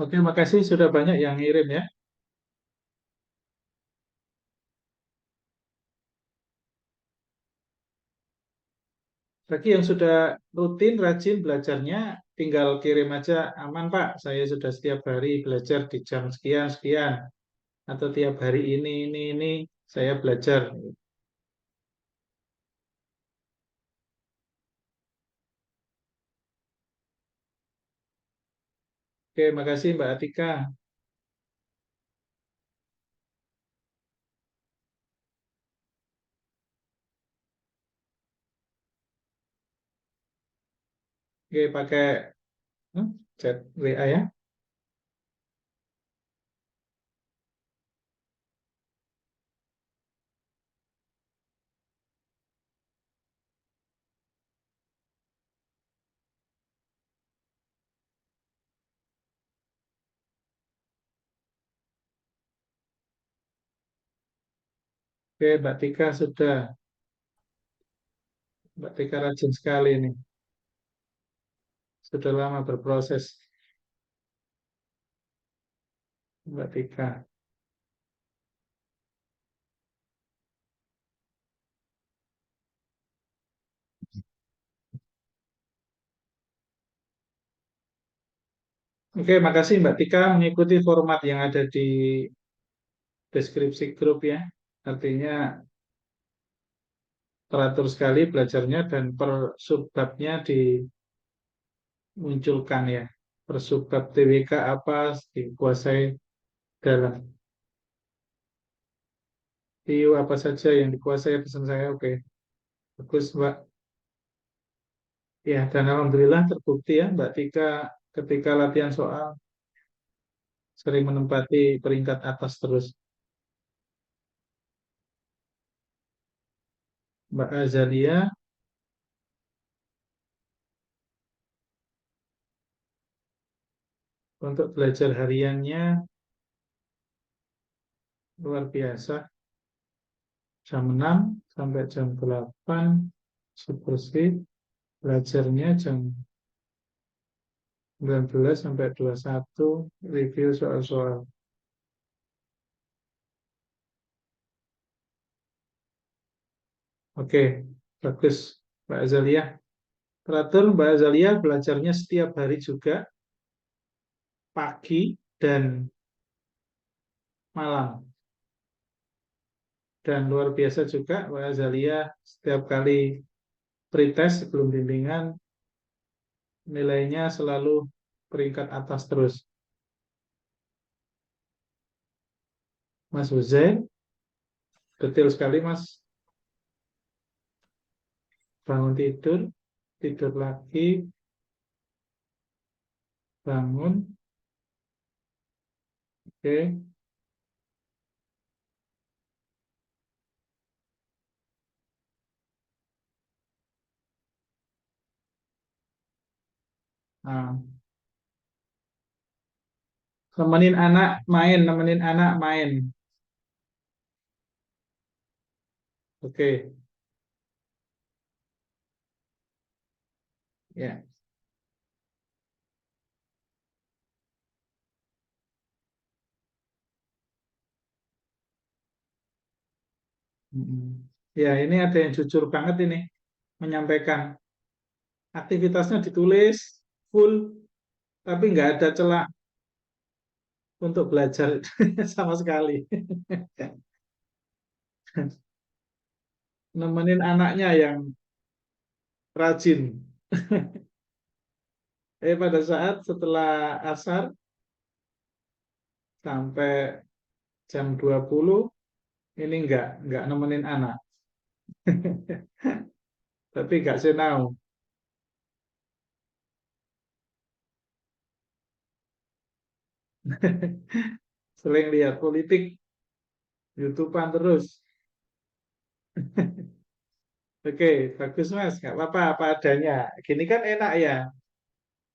Oke, makasih sudah banyak yang ngirim ya. Bagi yang sudah rutin, rajin belajarnya, tinggal kirim aja, aman Pak, saya sudah setiap hari belajar di jam sekian, sekian. Atau tiap hari ini, saya belajar. Oke, makasih Mbak Atika. Oke, pakai chat WA ya. Oke, Mbak Tika sudah. Mbak Tika rajin sekali nih. Sudah lama berproses, Mbak Tika. Oke, makasih Mbak Tika mengikuti format yang ada di deskripsi grup ya. Artinya teratur sekali belajarnya dan per subbabnya dimunculkan ya. Per subbab TWK apa dikuasai dalam TIU apa saja yang dikuasai pesan saya. Oke, bagus Mbak. Ya, dan alhamdulillah terbukti ya Mbak Tika ketika latihan soal sering menempati peringkat atas terus. Mbak Azalia, untuk belajar hariannya luar biasa. Jam 6 sampai jam 8 super speed. Belajarnya jam 19 sampai 21 review soal-soal. Oke, bagus Mbak Azalia. Teratur Mbak Azalia belajarnya setiap hari juga, pagi dan malam. Dan luar biasa juga Mbak Azalia setiap kali pretest sebelum bimbingan nilainya selalu peringkat atas terus. Mas Huzain, detail sekali Mas. Bangun tidur, tidur lagi, bangun. Oke. Nah, nemenin anak main, nemenin anak main. Oke, ya. Mm-mm. Ya, ini ada yang jujur banget ini menyampaikan aktivitasnya ditulis full, tapi nggak ada celah untuk belajar sama sekali. Nemenin anaknya yang rajin. Pada saat setelah asar sampai jam 20 ini nggak nemenin anak. Tapi nggak senau. Sering lihat politik, YouTubean terus. Oke, bagus Mas, nggak apa-apa apa adanya. Gini kan enak ya.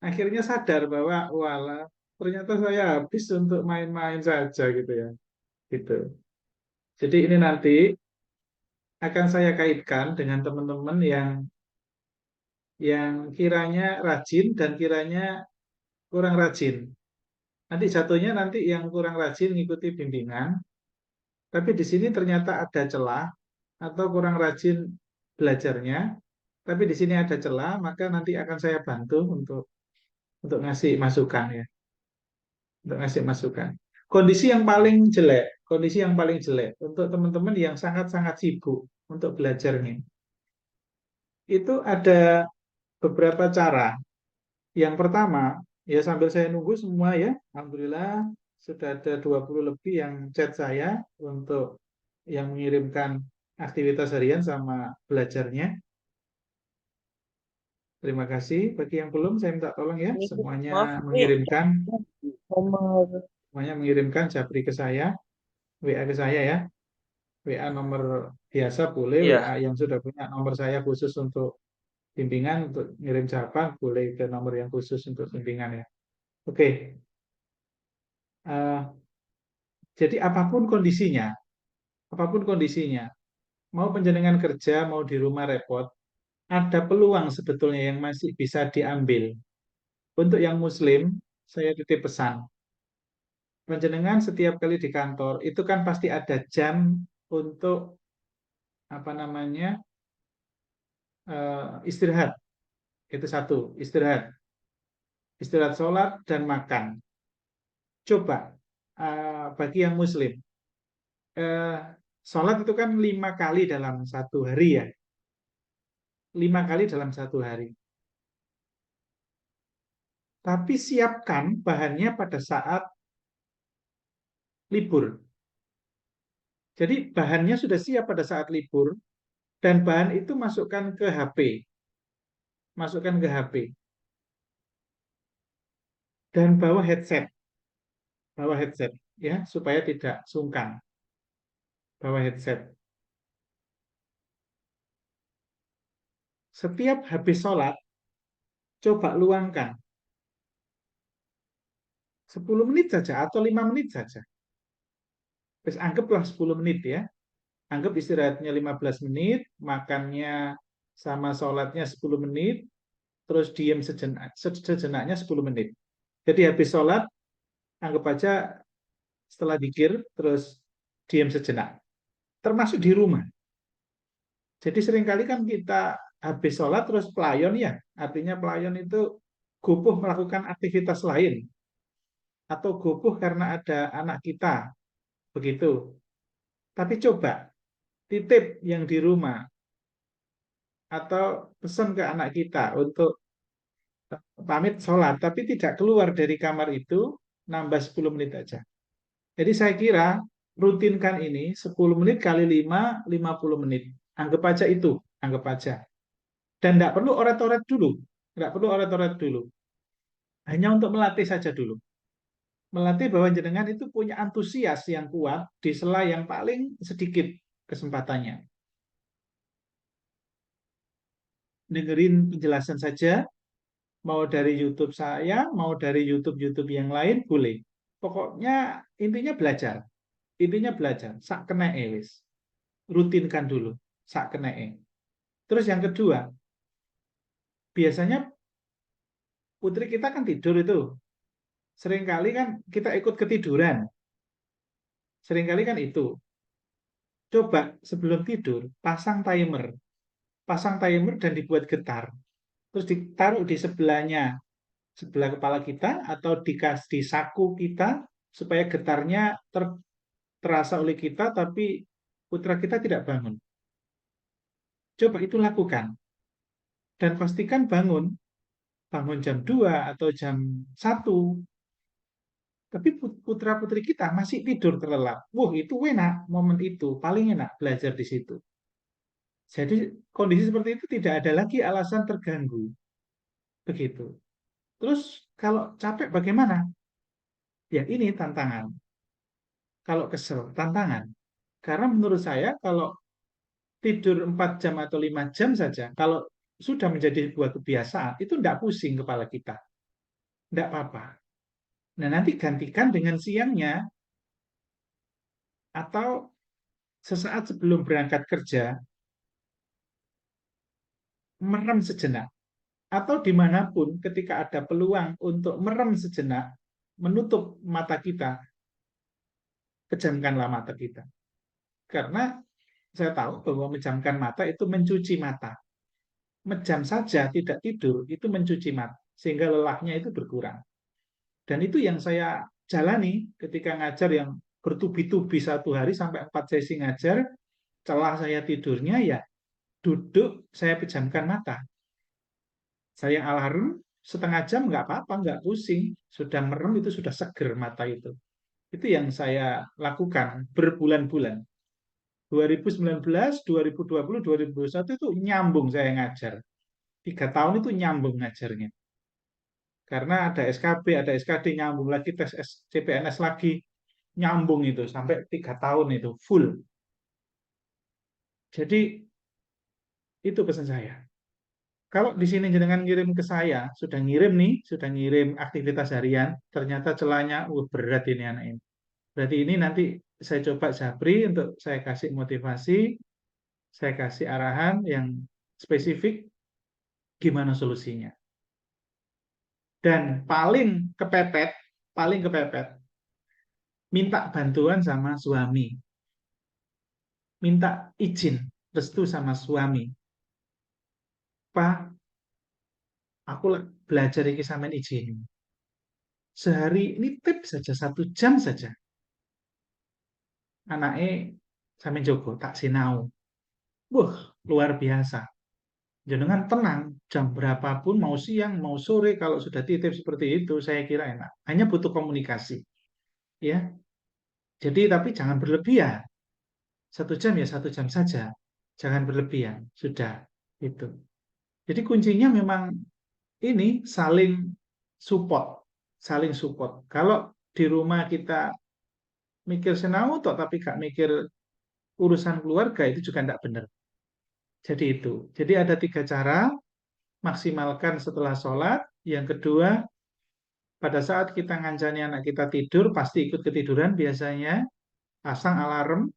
Akhirnya sadar bahwa walah, ternyata saya habis untuk main-main saja gitu ya. Gitu. Jadi ini nanti akan saya kaitkan dengan teman-teman yang kiranya rajin dan kiranya kurang rajin. Nanti jatuhnya nanti yang kurang rajin ngikuti bimbingan, tapi di sini ternyata ada celah atau kurang rajin belajarnya, tapi di sini ada celah, maka nanti akan saya bantu untuk ngasih masukan ya, untuk ngasih masukan. Kondisi yang paling jelek untuk teman-teman yang sangat-sangat sibuk untuk belajarnya, itu ada beberapa cara. Yang pertama, ya sambil saya nunggu semua ya, alhamdulillah sudah ada 20 lebih yang chat saya untuk yang mengirimkan aktivitas harian sama belajarnya. Terima kasih. Bagi yang belum, saya minta tolong ya, semuanya mengirimkan japri ke saya, WA ke saya ya. WA nomor biasa boleh, WA yang sudah punya nomor saya khusus untuk bimbingan, untuk ngirim jawaban, boleh ke nomor yang khusus untuk bimbingan ya. Oke. Jadi apapun kondisinya, mau panjenengan kerja, mau di rumah repot, ada peluang sebetulnya yang masih bisa diambil. Untuk yang Muslim, saya titip pesan. Panjenengan setiap kali di kantor, itu kan pasti ada jam untuk apa namanya istirahat. Itu satu, istirahat. Istirahat sholat dan makan. Coba, bagi yang Muslim, sholat itu kan 5 kali dalam satu hari ya. 5 kali dalam satu hari. Tapi siapkan bahannya pada saat libur. Jadi bahannya sudah siap pada saat libur, dan bahan itu masukkan ke HP. Masukkan ke HP. Dan bawa headset. Bawa headset ya, supaya tidak sungkan. Bawa headset. Setiap habis sholat, coba luangkan 10 menit saja atau 5 menit saja. Terus anggaplah 10 menit ya. Anggap istirahatnya 15 menit, makannya sama sholatnya 10 menit, terus diam sejenaknya 10 menit. Jadi habis sholat, anggap aja setelah dikir, terus diam sejenak. Termasuk di rumah. Jadi seringkali kan kita habis sholat terus pelayon ya. Artinya pelayon itu gopoh melakukan aktivitas lain. Atau gopoh karena ada anak kita. Begitu. Tapi coba titip yang di rumah. Atau pesan ke anak kita untuk pamit sholat. Tapi tidak keluar dari kamar itu, nambah 10 menit aja. Jadi saya kira rutinkan ini 10 menit kali 5, 50 menit. Anggap aja itu, anggap aja. Dan tidak perlu oret-oret dulu. Tidak perlu oret-oret dulu. Hanya untuk melatih saja dulu. Melatih bahwa jenengan itu punya antusias yang kuat di sela yang paling sedikit kesempatannya. Dengerin penjelasan saja, mau dari YouTube saya, mau dari YouTube yang lain, boleh. Pokoknya intinya belajar. Intinya belajar. Sak kena wis. Rutinkan dulu. Sak kena. Terus yang kedua, biasanya putri kita kan tidur itu. Seringkali kan kita ikut ketiduran. Seringkali kan itu. Coba sebelum tidur, pasang timer. Pasang timer dan dibuat getar. Terus ditaruh di sebelahnya, sebelah kepala kita, atau di saku kita, supaya getarnya terasa oleh kita, tapi putra kita tidak bangun. Coba itu lakukan. Dan pastikan bangun jam 2 atau jam 1. Tapi putra-putri kita masih tidur terlelap. Wah, itu enak, momen itu paling enak belajar di situ. Jadi kondisi seperti itu tidak ada lagi alasan terganggu. Begitu. Terus kalau capek bagaimana? Ya ini tantangan. Kalau kesel, tantangan. Karena menurut saya kalau tidur 4 jam atau 5 jam saja, kalau sudah menjadi sebuah kebiasaan, itu tidak pusing kepala kita. Tidak apa-apa. Nah, nanti gantikan dengan siangnya atau sesaat sebelum berangkat kerja, merem sejenak. Atau dimanapun ketika ada peluang untuk merem sejenak, menutup mata kita, pejamkanlah mata kita. Karena saya tahu bahwa menjamkan mata itu mencuci mata. Menjam saja tidak tidur, itu mencuci mata. Sehingga lelahnya itu berkurang. Dan itu yang saya jalani ketika ngajar yang bertubi-tubi 1 hari sampai 4 sesi ngajar, celah saya tidurnya ya duduk saya pejamkan mata. Saya alarm setengah jam nggak apa-apa, nggak pusing. Sudah merem itu sudah seger mata itu. Itu yang saya lakukan berbulan-bulan. 2019, 2020, 2021 itu nyambung saya ngajar. 3 tahun itu nyambung ngajarnya. Karena ada SKB, ada SKD, nyambung lagi tes CPNS lagi, nyambung itu sampai 3 tahun itu full. Jadi itu pesan saya. Kalau di sini jenengan ngirim ke saya, sudah ngirim aktivitas harian, ternyata celahnya berat ini anak ini. Berarti ini nanti saya coba japri untuk saya kasih motivasi. Saya kasih arahan yang spesifik gimana solusinya. Dan paling kepepet, minta bantuan sama suami. Minta izin, restu sama suami. Pak, aku belajar iki sampean izin. Sehari ini tips saja, 1 jam saja. Anaknya sampean jogo, tak sinau. Wah, luar biasa. Jangan tenang, jam berapapun, mau siang, mau sore, kalau sudah titip seperti itu, saya kira enak. Hanya butuh komunikasi. Ya, jadi tapi jangan berlebihan. 1 jam ya 1 jam saja. Jangan berlebihan. Sudah. Itu. Jadi kuncinya memang ini saling support. Saling support. Kalau di rumah kita mikir senau toh, tapi gak mikir urusan keluarga, itu juga tidak benar. Jadi itu. Jadi ada 3 cara. Maksimalkan setelah sholat. Yang kedua, pada saat kita ngancani anak kita tidur, pasti ikut ketiduran biasanya. Pasang alarm,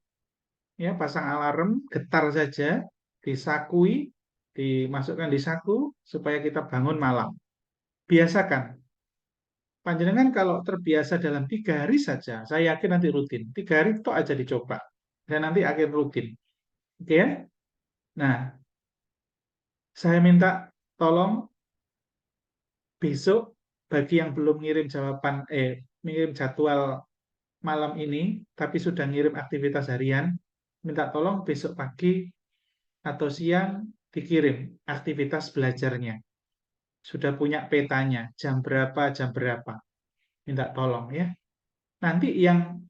ya pasang alarm, getar saja, disakui, dimasukkan di saku supaya kita bangun malam. Biasakan. Panjenengan kalau terbiasa dalam 3 hari saja, saya yakin nanti rutin. 3 hari itu aja dicoba, dan nanti akan rutin. Oke ya? Nah, saya minta tolong besok bagi yang belum ngirim jawaban, ngirim jadwal malam ini, tapi sudah ngirim aktivitas harian, minta tolong besok pagi atau siang dikirim aktivitas belajarnya. Sudah punya petanya, jam berapa, minta tolong ya. Nanti yang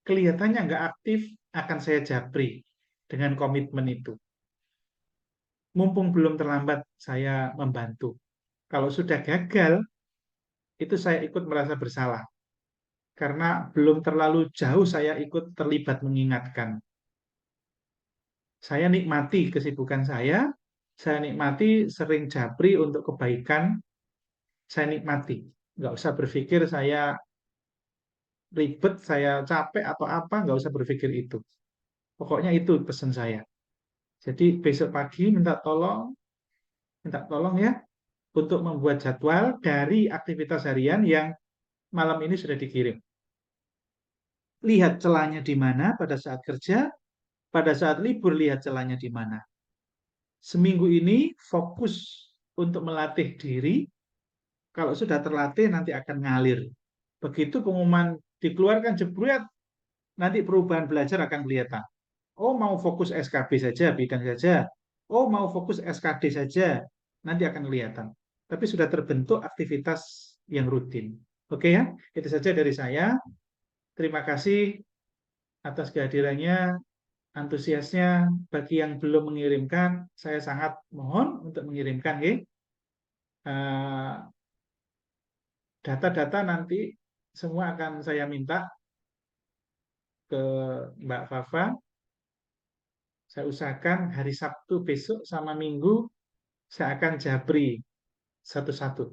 kelihatannya nggak aktif akan saya japri dengan komitmen itu. Mumpung belum terlambat, saya membantu. Kalau sudah gagal, itu saya ikut merasa bersalah. Karena belum terlalu jauh saya ikut terlibat mengingatkan. Saya nikmati kesibukan saya nikmati sering japri untuk kebaikan, saya nikmati. Nggak usah berpikir saya ribet, saya capek atau apa, nggak usah berpikir itu. Pokoknya itu pesan saya. Jadi besok pagi minta tolong ya, untuk membuat jadwal dari aktivitas harian yang malam ini sudah dikirim. Lihat celahnya di mana pada saat kerja, pada saat libur lihat celahnya di mana. Seminggu ini fokus untuk melatih diri, kalau sudah terlatih nanti akan ngalir. Begitu pengumuman dikeluarkan jebret, nanti perubahan belajar akan kelihatan. Oh, mau fokus SKB saja, bidang saja. Oh, mau fokus SKD saja, nanti akan kelihatan. Tapi sudah terbentuk aktivitas yang rutin. Oke ya, itu saja dari saya. Terima kasih atas kehadirannya, antusiasnya. Bagi yang belum mengirimkan, saya sangat mohon untuk mengirimkan. Data-data nanti semua akan saya minta ke Mbak Fafa. Saya usahakan hari Sabtu besok sama Minggu saya akan jabri satu-satu.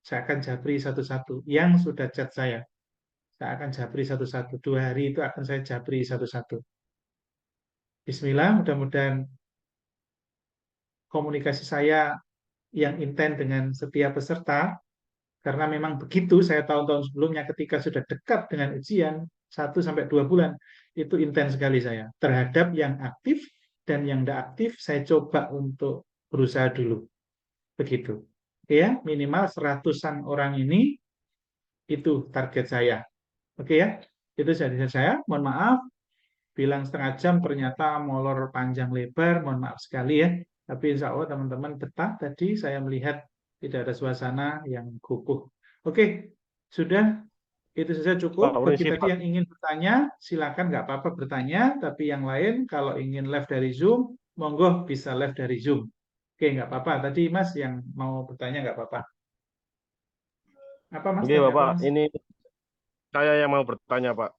Saya akan jabri satu-satu. Yang sudah chat saya akan jabri satu-satu. 2 hari itu akan saya jabri satu-satu. Bismillah, mudah-mudahan komunikasi saya yang intens dengan setiap peserta, karena memang begitu saya tahun-tahun sebelumnya ketika sudah dekat dengan ujian 1-2 bulan, itu intens sekali saya. Terhadap yang aktif dan yang tidak aktif, saya coba untuk berusaha dulu. Begitu. Ya, minimal 100-an orang ini, itu target saya. Oke ya, itu dari saya. Mohon maaf, bilang setengah jam ternyata molor panjang lebar, mohon maaf sekali ya. Tapi insya Allah teman-teman betah. Tadi saya melihat tidak ada suasana yang kukuh. Oke, sudah. Itu saja cukup. Bagi tadi yang ingin bertanya, silakan, nggak apa-apa bertanya. Tapi yang lain, kalau ingin live dari Zoom, monggo bisa live dari Zoom. Oke, nggak apa-apa. Tadi Mas yang mau bertanya nggak apa-apa. Apa Mas? Oke, Bapak, Mas. Ini saya yang mau bertanya, Pak.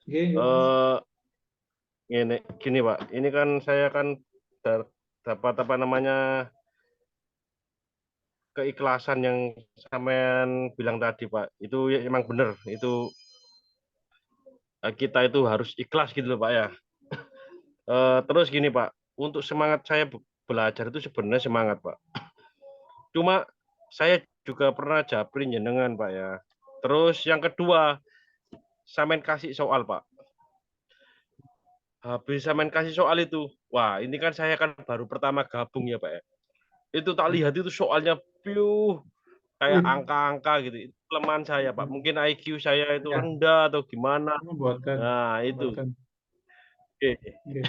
Oke, Mas. Gini, Pak. Ini kan saya kan dapat apa namanya keikhlasan yang sampean bilang tadi, Pak. Itu emang benar. Itu kita itu harus ikhlas gitu loh, Pak ya. Terus gini, Pak. untuk semangat saya belajar itu sebenarnya semangat, Pak. Cuma saya juga pernah japri jenengan, Pak ya. Terus yang kedua, sampean kasih soal, Pak. Habis sampean kasih soal itu, wah ini kan saya kan baru pertama gabung ya, Pak ya. Itu tak lihat itu soalnya piuh kayak angka-angka gitu. Itu kelemahan saya, Pak. Mungkin IQ saya itu Ya. rendah atau gimana. Mboten, Nah, itu. mboten. Oke. Nggih.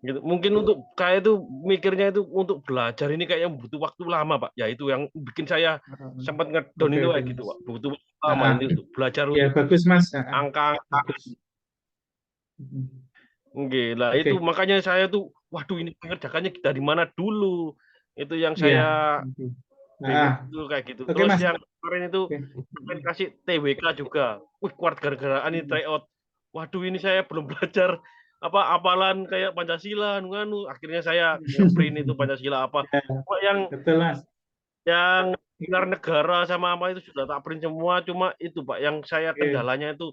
Gitu. Mungkin untuk kayak itu mikirnya itu untuk belajar ini kayak yang butuh waktu lama, Pak. Ya itu yang bikin saya sempat ngedon Oke, itu oke, kayak gitu, Mas. Pak. Butuh waktu lama ini untuk belajar Ya, untuk bagus, Mas. angka-angka. Bagus. Oke, lah Oke. itu makanya saya tuh, waduh ini mengerjakannya dari mana dulu? Itu yang Iya. saya Oke. bingung itu kayak gitu. Oke, Terus Mas. yang kemarin itu Oke. sampai kasih TWK juga. Wih, kuat gara-garaan ini tryout. Waduh, ini saya belum belajar apalan kayak Pancasila, nganu. Akhirnya saya ngeprint itu Pancasila apa. Ya, Cuma yang betul, Mas. pilar negara sama apa itu sudah tak print semua. Cuma itu, Pak, yang saya Oke. kendalanya itu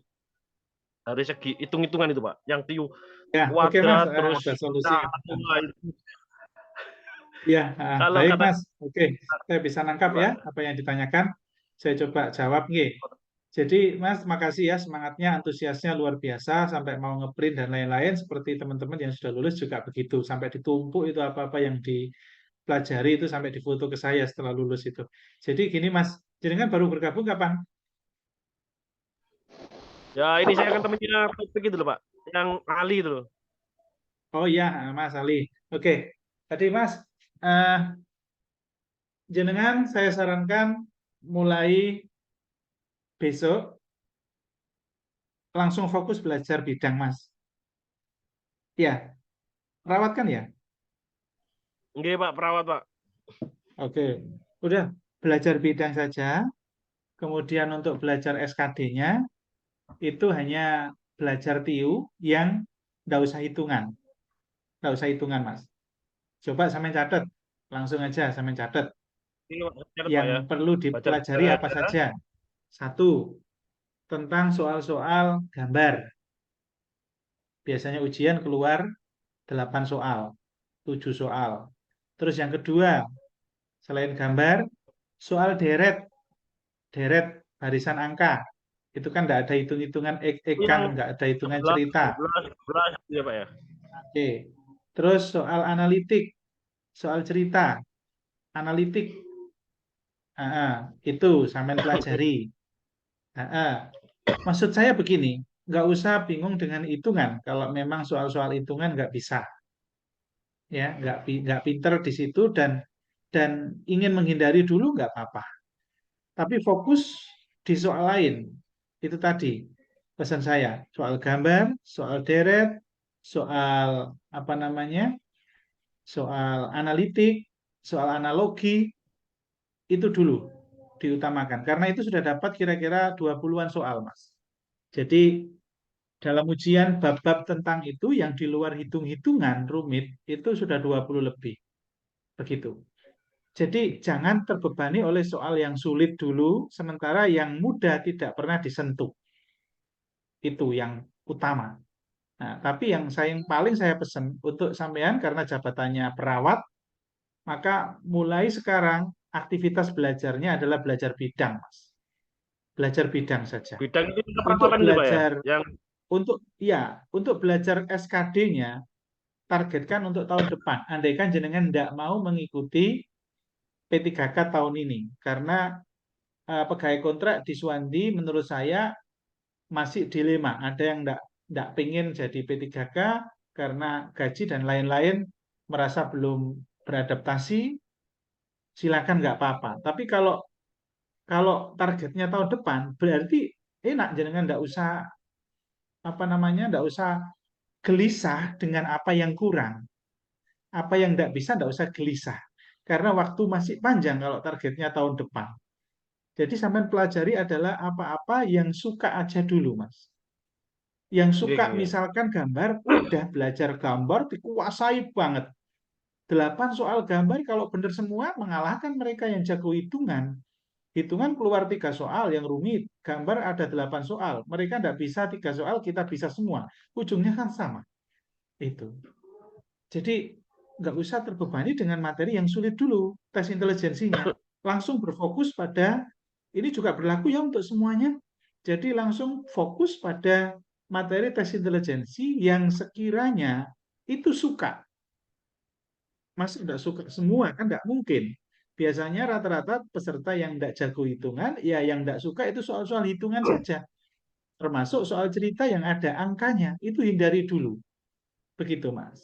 dari segi hitung-hitungan itu, Pak. Yang tiu Ya, oke, Mas. kuadrat terus Ada solusinya. semua itu. Ya, Kalau baik, kata Mas. Oke, saya bisa nangkap ya apa yang ditanyakan. Saya coba jawab, nggih. Jadi, Mas, makasih ya semangatnya, antusiasnya luar biasa sampai mau ngeprint dan lain-lain. Seperti teman-teman yang sudah lulus juga begitu, sampai ditumpuk itu apa-apa yang dipelajari itu sampai difoto ke saya setelah lulus itu. Jadi gini, Mas, jenengan baru bergabung kapan? ya ini saya kan temennya Topik itu loh, Pak. Yang Ali itu loh. Oh iya, Mas Ali. Oke, tadi Mas, jenengan saya sarankan mulai besok langsung fokus belajar bidang, Mas. Ya, perawat kan ya? Nggih, Pak, perawat, Pak. Oke, udah belajar bidang saja. Kemudian untuk belajar SKD-nya itu hanya belajar TIU yang nggak usah hitungan. Nggak usah hitungan, Mas. Coba sampai catat. Langsung aja sampai catat. Ini Pak, catat, Pak, Yang ya. perlu Baca dipelajari apa aja. saja? Satu, tentang soal-soal gambar. Biasanya ujian keluar 8 soal, 7 soal. Terus yang kedua, selain gambar, soal deret barisan angka. Itu kan nggak ada hitung-hitungan Yang nggak ada hitungan cerita. 11 ya, Pak ya. Oke. Terus soal analitik, soal cerita, analitik, itu sampai pelajari. Maksud saya begini, nggak usah bingung dengan hitungan. Kalau memang soal-soal hitungan nggak bisa, ya nggak pinter di situ dan ingin menghindari dulu nggak apa-apa. Tapi fokus di soal lain. Itu tadi pesan saya, soal gambar, soal deret, soal apa namanya, soal analitik, soal analogi, itu dulu diutamakan. Karena itu sudah dapat kira-kira 20-an soal, Mas. Jadi dalam ujian bab-bab tentang itu yang di luar hitung-hitungan rumit, itu sudah 20 lebih. Begitu. Jadi jangan terbebani oleh soal yang sulit dulu, sementara yang mudah tidak pernah disentuh. Itu yang utama. Nah, tapi yang paling saya pesan untuk sampean karena jabatannya perawat, maka mulai sekarang aktivitas belajarnya adalah belajar bidang, Mas. Belajar bidang saja. Bidang itu Untuk perawatan itu, Pak ya. belajar Yang untuk belajar SKD-nya targetkan untuk tahun depan. Andaikan jenengan tidak mau mengikuti P3K tahun ini, karena pegawai kontrak di Suwandi menurut saya masih dilema. Ada yang tidak pengen jadi P3K karena gaji dan lain-lain, merasa belum beradaptasi, silakan nggak apa-apa. Tapi kalau targetnya tahun depan, berarti enak jenengan nggak usah nggak usah gelisah dengan apa yang kurang, apa yang nggak bisa nggak usah gelisah, karena waktu masih panjang kalau targetnya tahun depan. Jadi sampai pelajari adalah apa-apa yang suka aja dulu, Mas. Yang suka misalkan gambar, udah belajar gambar dikuasai banget. 8 soal gambar kalau benar semua mengalahkan mereka yang jago hitungan. Hitungan keluar 3 soal yang rumit, gambar ada 8 soal. Mereka tidak bisa 3 soal, kita bisa semua. Ujungnya kan sama. Itu. Jadi nggak usah terbebani dengan materi yang sulit dulu, tes intelijensinya. Langsung berfokus pada, ini juga berlaku ya untuk semuanya. Jadi langsung fokus pada materi tes intelijensi yang sekiranya itu suka. Masa nggak suka semua? Kan nggak mungkin. Biasanya rata-rata peserta yang nggak jago hitungan, ya yang nggak suka itu soal-soal hitungan saja. Termasuk soal cerita yang ada angkanya, itu hindari dulu. Begitu, Mas.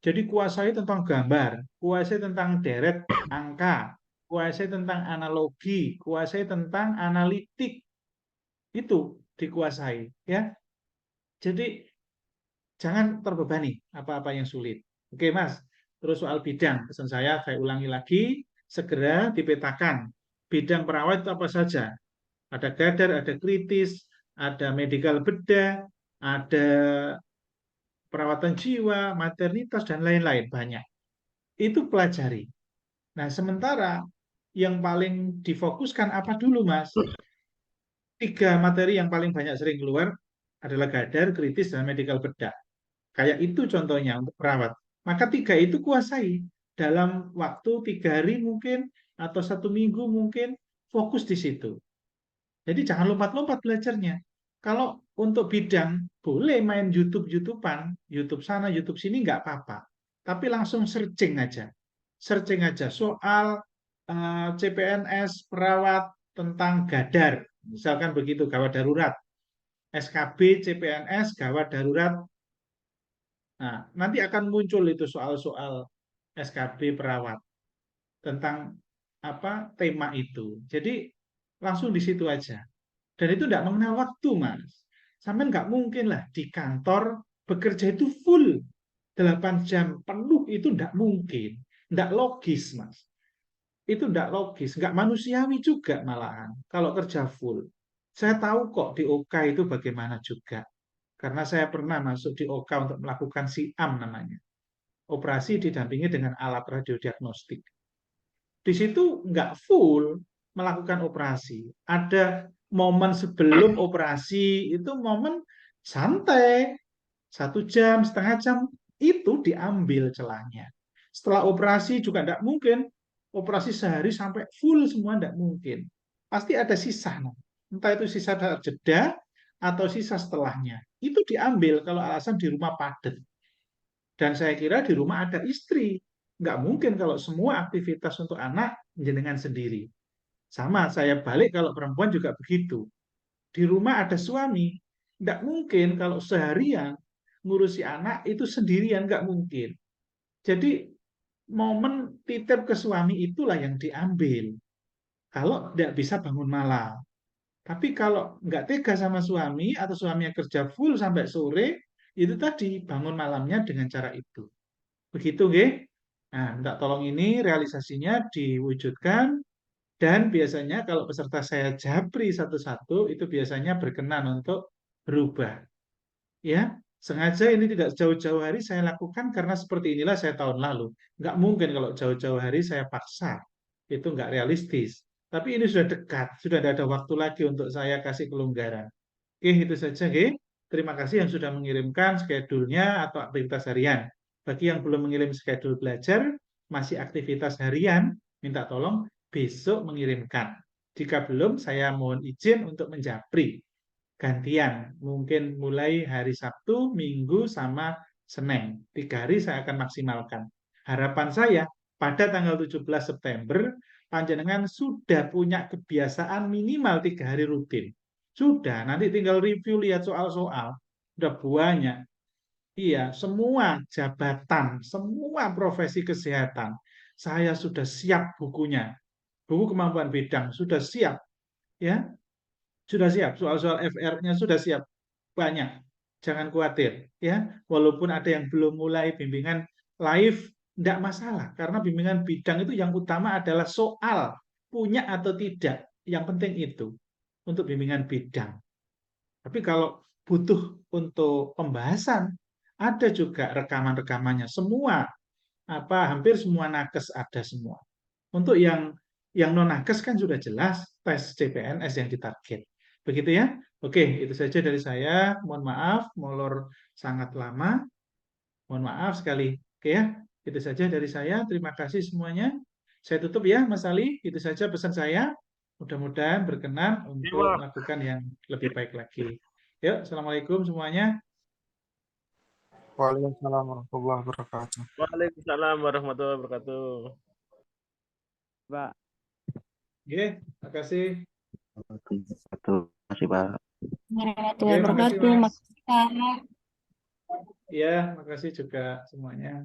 Jadi kuasai tentang gambar, kuasai tentang deret angka, kuasai tentang analogi, kuasai tentang analitik. Itu dikuasai, ya. Jadi jangan terbebani apa-apa yang sulit. Oke, Mas. Terus soal bidang, pesan saya ulangi lagi, segera dipetakan. Bidang perawat itu apa saja? Ada gadar, ada kritis, ada medical bedah, ada perawatan jiwa, maternitas, dan lain-lain. Banyak. Itu pelajari. Nah, sementara yang paling difokuskan apa dulu, Mas? 3 materi yang paling banyak sering keluar adalah gadar, kritis, dan medical bedah. Kayak itu contohnya untuk perawat. Maka 3 itu kuasai. Dalam waktu 3 hari mungkin, atau 1 minggu mungkin, fokus di situ. Jadi jangan lompat-lompat belajarnya. Kalau untuk bidang, boleh main YouTube-YouTubean, YouTube sana, YouTube sini, nggak apa-apa. Tapi langsung searching aja. Searching aja soal CPNS, perawat, tentang gadar. Misalkan begitu, gawat darurat. SKB, CPNS, gawat darurat. Nah, nanti akan muncul itu soal-soal SKB perawat tentang apa tema itu. Jadi langsung di situ aja. Dan itu tidak mengenal waktu, Mas. Sampai nggak mungkin lah di kantor bekerja itu full 8 jam penuh, itu tidak mungkin. Tidak logis, Mas. Itu tidak logis, nggak manusiawi juga malahan kalau kerja full. Saya tahu kok di OK itu bagaimana juga. Karena saya pernah masuk di OK untuk melakukan SIAM namanya. Operasi didampingi dengan alat radiodiagnostik. Di situ nggak full melakukan operasi. Ada momen sebelum operasi, itu momen santai. 1 jam, setengah jam, itu diambil celahnya. Setelah operasi juga tidak mungkin. Operasi sehari sampai full semua tidak mungkin. Pasti ada sisa. Entah itu sisa jeda atau sisa setelahnya. Itu diambil kalau alasan di rumah padat. Dan saya kira di rumah ada istri. Nggak mungkin kalau semua aktivitas untuk anak jenengan sendiri. Sama, saya balik kalau perempuan juga begitu. Di rumah ada suami. Nggak mungkin kalau seharian ngurusi anak itu sendirian, nggak mungkin. Jadi momen titip ke suami itulah yang diambil. Kalau nggak bisa bangun malam. Tapi kalau nggak tega sama suami atau suaminya kerja full sampai sore, itu tadi bangun malamnya dengan cara itu. Begitu, nggih? Nah, minta tolong ini realisasinya diwujudkan, dan biasanya kalau peserta saya japri satu-satu, itu biasanya berkenan untuk berubah. Ya, sengaja ini tidak jauh-jauh hari saya lakukan karena seperti inilah saya tahun lalu. Nggak mungkin kalau jauh-jauh hari saya paksa. Itu nggak realistis. Tapi ini sudah dekat, sudah tidak ada waktu lagi untuk saya kasih kelonggaran. Oke, itu saja, oke. Terima kasih yang sudah mengirimkan schedule-nya atau aktivitas harian. Bagi yang belum mengirim schedule belajar, masih aktivitas harian, minta tolong besok mengirimkan. Jika belum, saya mohon izin untuk menjapri. Gantian, mungkin mulai hari Sabtu, Minggu, sama Senin. 3 hari saya akan maksimalkan. Harapan saya, pada tanggal 17 September, panjenengan sudah punya kebiasaan minimal 3 hari rutin. Sudah, nanti tinggal review, lihat soal-soal. Sudah banyak. Iya, semua jabatan, semua profesi kesehatan, saya sudah siap bukunya. Buku kemampuan bidang, sudah siap. Ya, sudah siap. Soal-soal FR-nya sudah siap. Banyak. Jangan khawatir. Ya, walaupun ada yang belum mulai bimbingan live, tidak masalah. Karena bimbingan bidang itu yang utama adalah soal. Punya atau tidak. Yang penting itu. Untuk bimbingan bidang. Tapi kalau butuh untuk pembahasan, ada juga rekaman-rekamannya. Semua, hampir semua nakes ada semua. Untuk yang non-nakes kan sudah jelas tes CPNS yang ditarget. Begitu ya? Oke, itu saja dari saya. Mohon maaf, molor sangat lama. Mohon maaf sekali. Oke ya. Itu saja dari saya. Terima kasih semuanya. Saya tutup ya, Mas Ali. Itu saja pesan saya. Mudah-mudahan berkenan untuk Iya, melakukan yang lebih baik lagi. Yuk, Assalamualaikum semuanya. Waalaikumsalam warahmatullahi wabarakatuh. Waalaikumsalam warahmatullahi wabarakatuh. Pak. Oke, makasih. Terima kasih, Pak. Oke, makasih Mas. Makasih, Kak. Ya, makasih juga semuanya.